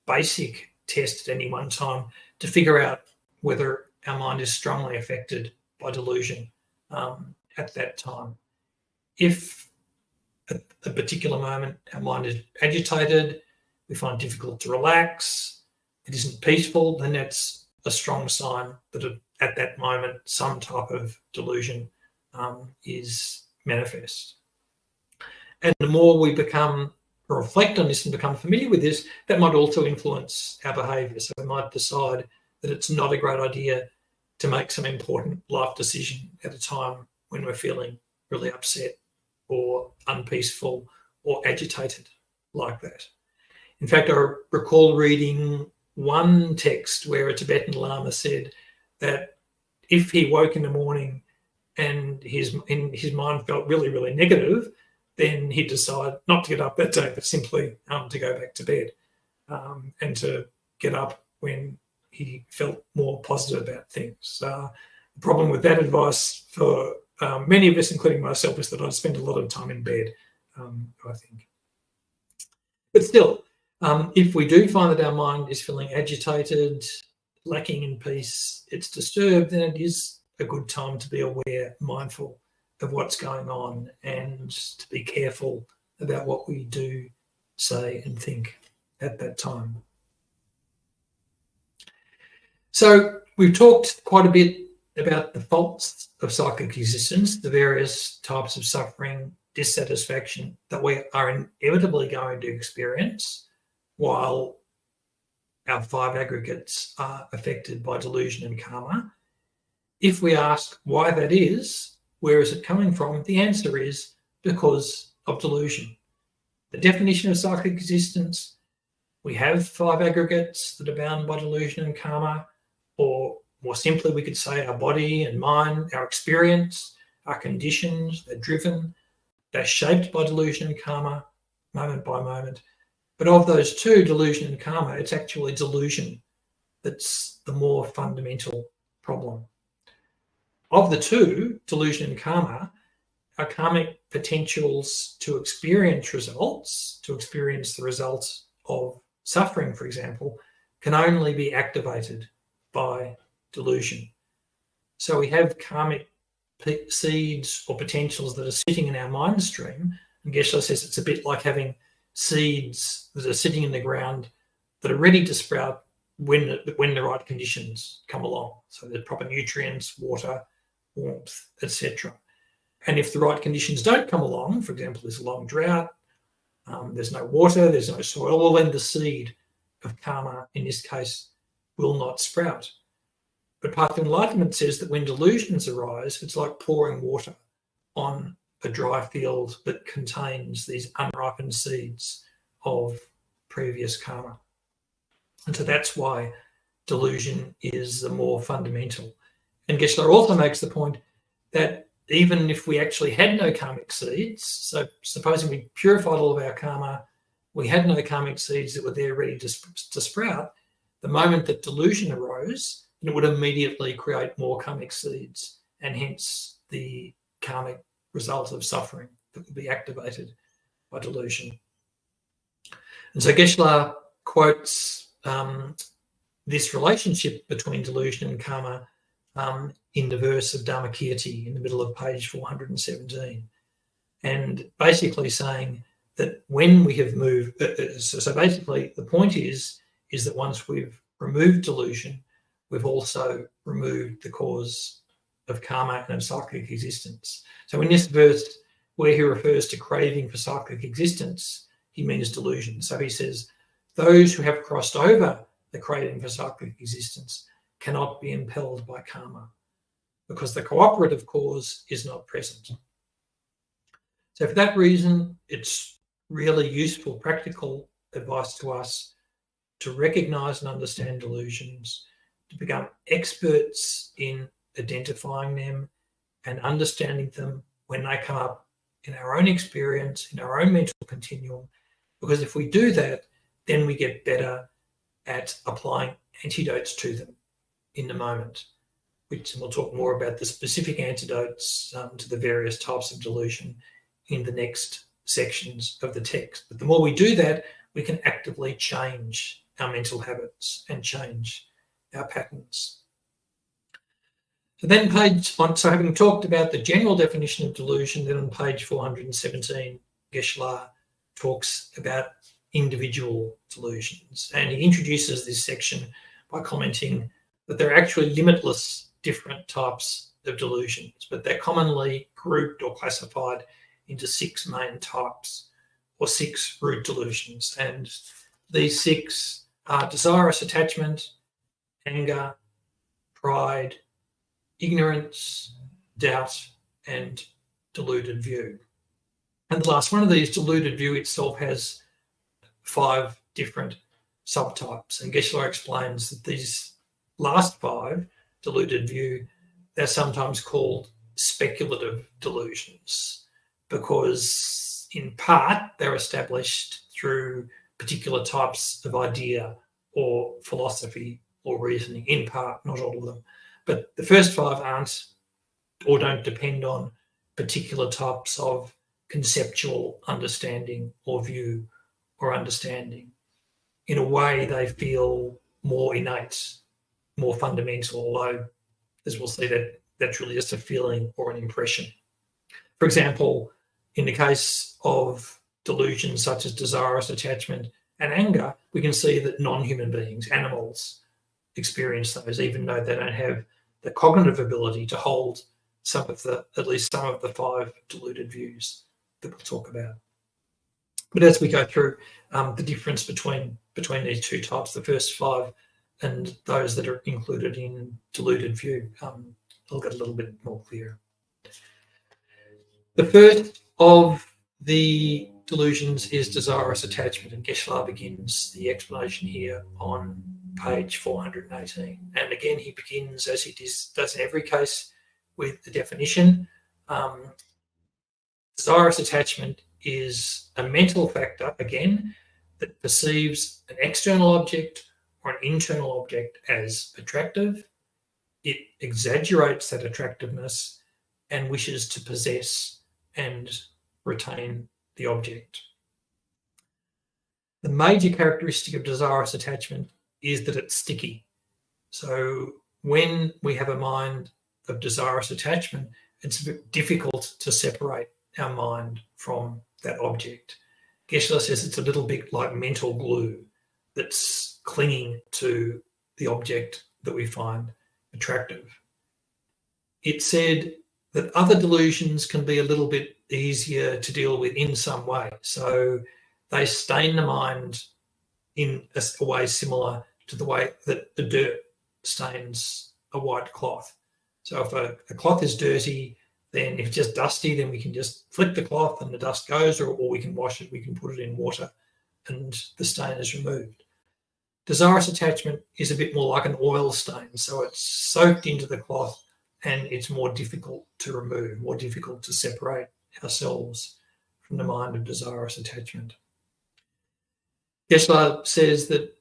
Speaker 1: basic test at any one time to figure out whether our mind is strongly affected by delusion at that time. If at a particular moment our mind is agitated, we find it difficult to relax, it isn't peaceful, then that's a strong sign that at that moment some type of delusion is manifest. And the more we reflect on this and become familiar with this, that might also influence our behaviour. So we might decide that it's not a great idea to make some important life decision at a time when we're feeling really upset or unpeaceful or agitated like that. In fact, I recall reading one text where a Tibetan Lama said that if he woke in the morning and his mind felt really, really negative, then he'd decide not to get up that day, but simply to go back to bed and to get up when he felt more positive about things. The problem with that advice for many of us, including myself, is that I spend a lot of time in bed, I think. But still, if we do find that our mind is feeling agitated, lacking in peace, it's disturbed, then it is a good time to be aware, mindful of what's going on, and to be careful about what we do, say, and think at that time. So we've talked quite a bit about the faults of psychic existence, the various types of suffering, dissatisfaction that we are inevitably going to experience while our 5 aggregates are affected by delusion and karma. If we ask why that is, where is it coming from? The answer is because of delusion. The definition of psychic existence, we have 5 aggregates that are bound by delusion and karma, or more simply, we could say our body and mind, our experience, our conditions, they're driven, they're shaped by delusion and karma, moment by moment. But of those two, delusion and karma, it's actually delusion that's the more fundamental problem. Of the two, delusion and karma, our karmic potentials to experience results, to experience the results of suffering, for example, can only be activated by delusion. So we have karmic seeds or potentials that are sitting in our mind stream, and Geshe says it's a bit like having seeds that are sitting in the ground that are ready to sprout when the right conditions come along. So the proper nutrients, water, warmth, etc. And if the right conditions don't come along, for example, there's a long drought, there's no water, there's no soil, well, then the seed of karma, in this case, will not sprout. But Path to Enlightenment says that when delusions arise, it's like pouring water on a dry field that contains these unripened seeds of previous karma. And so that's why delusion is the more fundamental. And Geshe also makes the point that even if we actually had no karmic seeds, so supposing we purified all of our karma, we had no karmic seeds that were there ready to sprout, the moment that delusion arose, it would immediately create more karmic seeds, and hence the karmic result of suffering that would be activated by delusion. And so Geshe quotes this relationship between delusion and karma in the verse of Dharmakirti in the middle of page 417, and basically saying that when we have moved, so basically the point is that once we've removed delusion, we've also removed the cause of karma and of cyclic existence. So in this verse, where he refers to craving for cyclic existence, he means delusion. So he says, those who have crossed over the craving for cyclic existence cannot be impelled by karma, because the cooperative cause is not present. So for that reason, it's really useful, practical advice to us to recognize and understand delusions, to become experts in identifying them and understanding them when they come up in our own experience, in our own mental continuum. Because if we do that, then we get better at applying antidotes to them in the moment. And we'll talk more about the specific antidotes to the various types of delusion in the next sections of the text. But the more we do that, we can actively change our mental habits and change our patterns. So then so having talked about the general definition of delusion, then on page 417, Geshe talks about individual delusions. And he introduces this section by commenting that there are actually limitless different types of delusions, but they're commonly grouped or classified into 6 main types, or 6 root delusions. And these 6 are desirous attachment, anger, pride, ignorance, doubt, and deluded view. And the last one of these, deluded view itself, has 5 different subtypes. And Geshe explains that these last 5, deluded view, they're sometimes called speculative delusions, because in part they're established through particular types of idea or philosophy or reasoning, in part, not all of them. But the first 5 aren't, or don't depend on, particular types of conceptual understanding or view or understanding. In a way, they feel more innate, more fundamental, although, as we'll see, that's really just a feeling or an impression. For example, in the case of delusions such as desirous attachment and anger, we can see that non-human beings, animals, experience those, even though they don't have the cognitive ability to hold at least some of the 5 deluded views that we'll talk about. But as we go through the difference between these 2 types, the first 5 and those that are included in deluded view, it'll get a little bit more clear. The first of the delusions is desirous attachment, and Geshe begins the explanation here on page 418. And again, he begins, as he does in every case, with the definition. Desirous attachment is a mental factor, again, that perceives an external object or an internal object as attractive. It exaggerates that attractiveness and wishes to possess and retain the object. The major characteristic of desirous attachment is that it's sticky. So when we have a mind of desirous attachment, it's difficult to separate our mind from that object. Geshe says it's a little bit like mental glue that's clinging to the object that we find attractive. It said that other delusions can be a little bit easier to deal with in some way. So they stain the mind in a way similar to the way that the dirt stains a white cloth. So if a cloth is dirty, then if it's just dusty, then we can just flick the cloth and the dust goes, or we can wash it, we can put it in water and the stain is removed. Desirous attachment is a bit more like an oil stain. So it's soaked into the cloth and it's more difficult to remove, more difficult to separate ourselves from the mind of desirous attachment. Geshe says that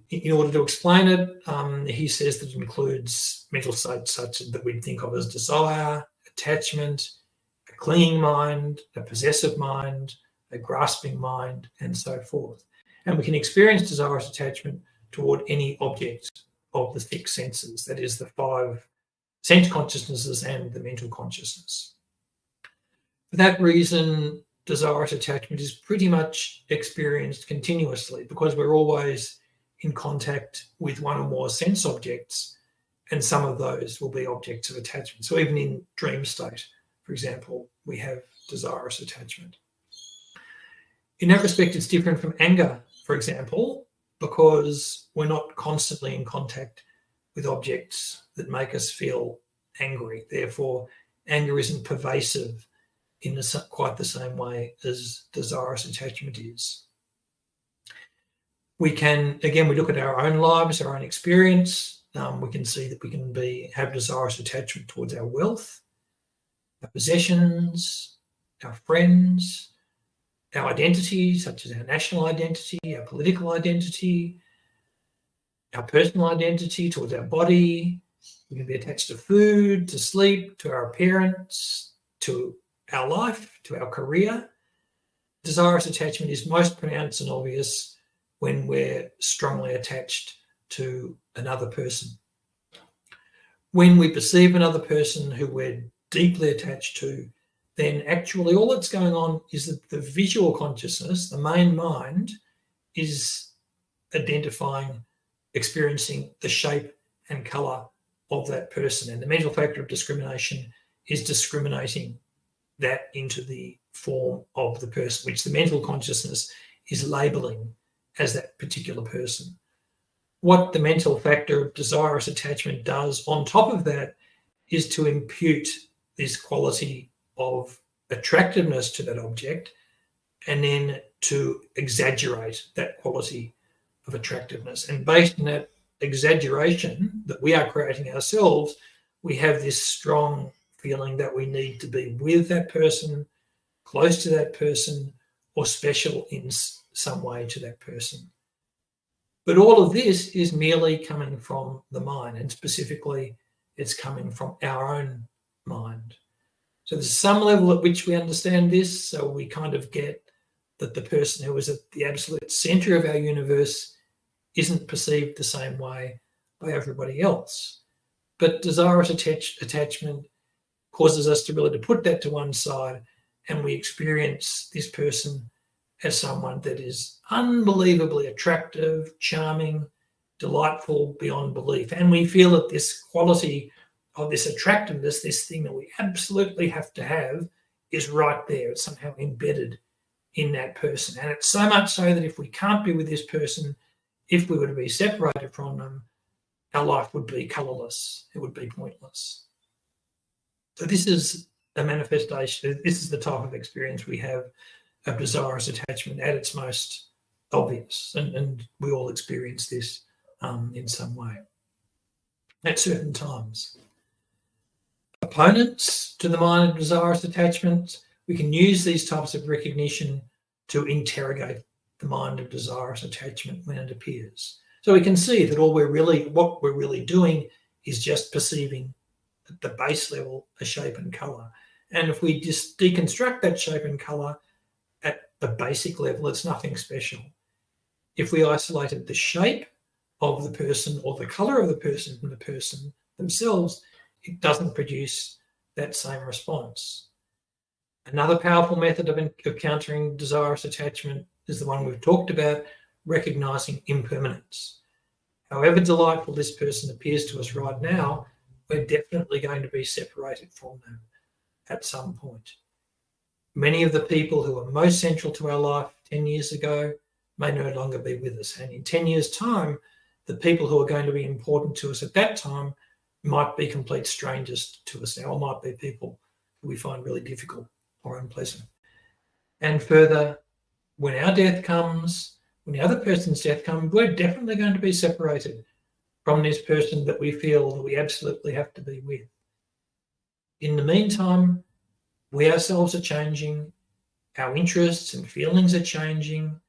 Speaker 1: in order to explain it, he says that it includes mental states such that we'd think of as desire, attachment, a clinging mind, a possessive mind, a grasping mind, and so forth. And we can experience desirous attachment toward any object of the 6 senses, that is the 5 sense consciousnesses and the mental consciousness. For that reason, desirous attachment is pretty much experienced continuously because we're always in contact with one or more sense objects, and some of those will be objects of attachment. So even in dream state, for example, we have desirous attachment. In that respect, it's different from anger, for example, because we're not constantly in contact with objects that make us feel angry. Therefore, anger isn't pervasive in quite the same way as desirous attachment is. We can, again, we look at our own lives, our own experience. We can see that we can have desirous attachment towards our wealth, our possessions, our friends, our identity, such as our national identity, our political identity, our personal identity, towards our body. We can be attached to food, to sleep, to our appearance, to our life, to our career. Desirous attachment is most pronounced and obvious when we're strongly attached to another person. When we perceive another person who we're deeply attached to, then actually all that's going on is that the visual consciousness, the main mind, is identifying, experiencing the shape and colour of that person. And the mental factor of discrimination is discriminating that into the form of the person, which the mental consciousness is labelling as that particular person. What the mental factor of desirous attachment does on top of that is to impute this quality of attractiveness to that object, and then to exaggerate that quality of attractiveness. And based on that exaggeration that we are creating ourselves, we have this strong feeling that we need to be with that person, close to that person, or special in some way to that person. But all of this is merely coming from the mind, and specifically it's coming from our own mind. So there's some level at which we understand this, so we kind of get that the person who is at the absolute centre of our universe isn't perceived the same way by everybody else. But desirous attachment causes us to really to put that to one side, and we experience this person as someone that is unbelievably attractive, charming, delightful beyond belief. And we feel that this quality of this attractiveness, this thing that we absolutely have to have, is right there. It's somehow embedded in that person. And it's so much so that if we can't be with this person, if we were to be separated from them, our life would be colourless. It would be pointless. So this is a manifestation. This is the type of experience we have of desirous attachment at its most obvious. And we all experience this in some way at certain times. Opponents to the mind of desirous attachment, we can use these types of recognition to interrogate the mind of desirous attachment when it appears. So we can see that what we're really doing is just perceiving at the base level a shape and colour. And if we just deconstruct that shape and colour at the basic level, it's nothing special. If we isolated the shape of the person or the colour of the person from the person themselves, it doesn't produce that same response. Another powerful method of countering desirous attachment is the one we've talked about, recognising impermanence. However delightful this person appears to us right now, we're definitely going to be separated from them at some point. Many of the people who are most central to our life 10 years ago may no longer be with us. And in 10 years' time, the people who are going to be important to us at that time might be complete strangers to us now, or might be people who we find really difficult or unpleasant. And further, when our death comes, when the other person's death comes, we're definitely going to be separated from this person that we feel that we absolutely have to be with. In the meantime, we ourselves are changing, our interests and feelings are changing,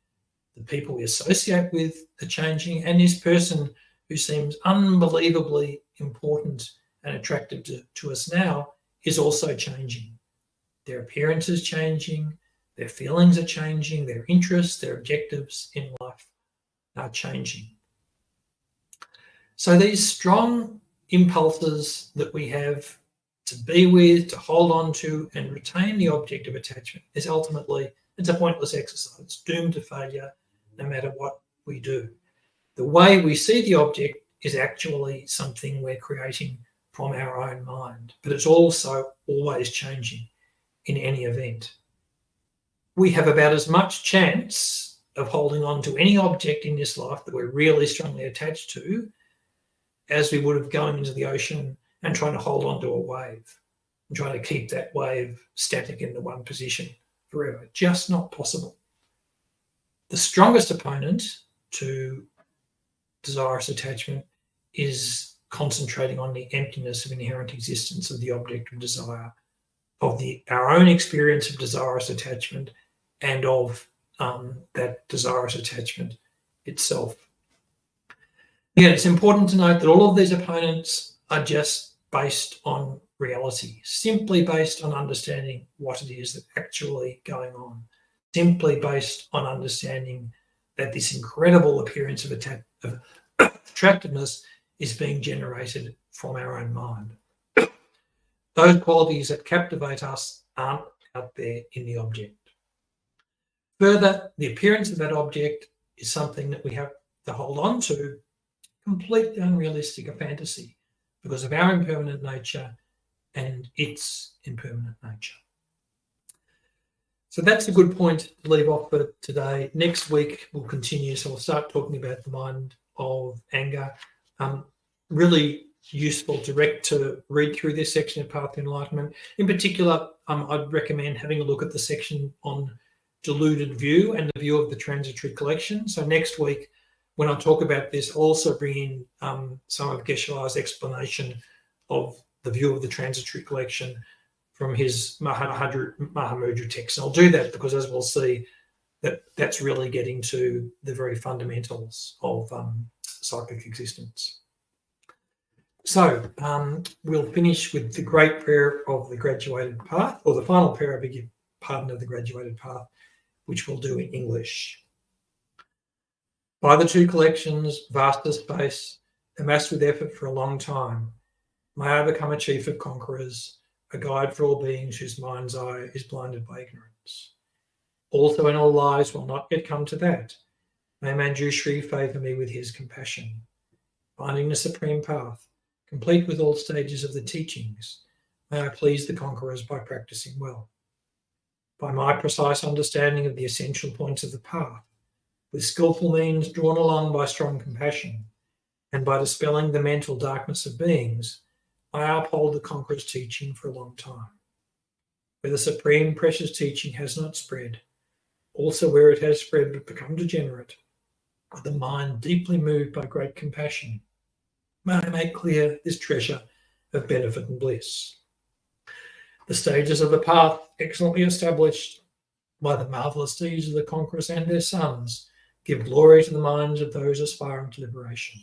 Speaker 1: the people we associate with are changing, and this person who seems unbelievably important and attractive to us now is also changing. Their appearance is changing, their feelings are changing, their interests, their objectives in life are changing. So these strong impulses that we have to be with, to hold on to, and retain the object of attachment is ultimately, it's a pointless exercise. It's doomed to failure no matter what we do. The way we see the object is actually something we're creating from our own mind, but it's also always changing in any event. We have about as much chance of holding on to any object in this life that we're really strongly attached to as we would have going into the ocean and trying to hold on to a wave and trying to keep that wave static in the one position forever. Just not possible. The strongest opponent to desirous attachment is concentrating on the emptiness of inherent existence of the object of desire, of our own experience of desirous attachment and of that desirous attachment itself. Again, it's important to note that all of these opponents are just based on reality, simply based on understanding what it is that's actually going on, simply based on understanding that this incredible appearance of attractiveness is being generated from our own mind. Those qualities that captivate us aren't out there in the object. Further, the appearance of that object is something that we have to hold on to, completely unrealistic, a fantasy, because of our impermanent nature and its impermanent nature. So that's a good point to leave off for today. Next week we'll continue, so we'll start talking about the mind of anger. Really useful to read through this section of Path to Enlightenment. In particular, I'd recommend having a look at the section on deluded view and the view of the transitory collection. So next week, when I talk about this, I'll also bring in some of Geshe-la's explanation of the view of the transitory collection from his Mahamudra text. And I'll do that because, as we'll see, that's really getting to the very fundamentals of psychic existence. So we'll finish with the great prayer of the graduated path, or the final prayer, I beg your pardon, of the graduated path, which we'll do in English. By the two collections, vast as space, amassed with effort for a long time, may I become a chief of conquerors, a guide for all beings whose mind's eye is blinded by ignorance. Also in all lives will not yet come to that. May Manjushri favour me with his compassion. Finding the supreme path, complete with all stages of the teachings, may I please the conquerors by practicing well. By my precise understanding of the essential points of the path, with skillful means drawn along by strong compassion, and by dispelling the mental darkness of beings, I uphold the conqueror's teaching for a long time. Where the supreme precious teaching has not spread, also where it has spread but become degenerate, with the mind deeply moved by great compassion, may I make clear this treasure of benefit and bliss. The stages of the path, excellently established by the marvellous deeds of the conquerors and their sons, give glory to the minds of those aspiring to liberation.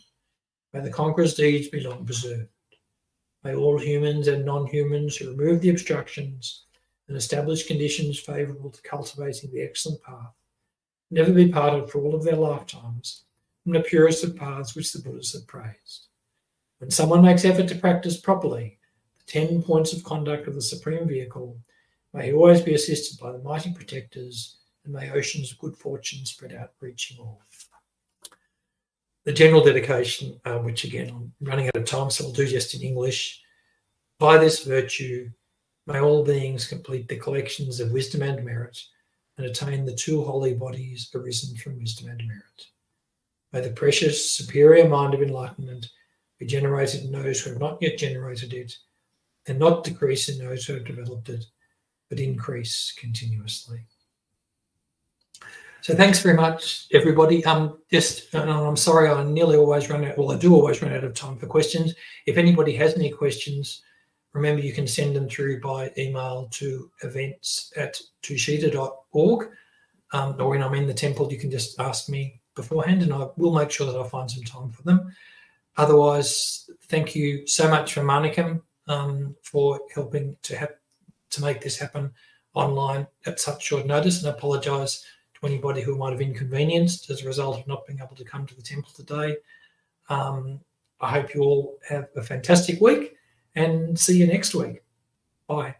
Speaker 1: May the conquerors' deeds be long preserved. May all humans and non-humans who remove the obstructions and establish conditions favourable to cultivating the excellent path never be parted for all of their lifetimes from the purest of paths which the Buddhas have praised. When someone makes effort to practice properly the 10 points of conduct of the Supreme Vehicle, may he always be assisted by the mighty protectors, and may oceans of good fortune spread out, reaching all. The general dedication, which again I'm running out of time, so I'll do just in English. By this virtue, may all beings complete the collections of wisdom and merit, and attain the two holy bodies arisen from wisdom and merit. May the precious superior mind of enlightenment be generated in those who have not yet generated it, and not decrease in those who have developed it, but increase continuously. So thanks very much, everybody. I'm sorry, I nearly always run out. Well, I do always run out of time for questions. If anybody has any questions, remember you can send them through by email to events@tushita.org, or when I'm in the temple, you can just ask me beforehand, and I will make sure that I find some time for them. Otherwise, thank you so much for Manikam for helping to make this happen online at such short notice, and I apologise to anybody who might have inconvenienced as a result of not being able to come to the temple today. I hope you all have a fantastic week and see you next week. Bye.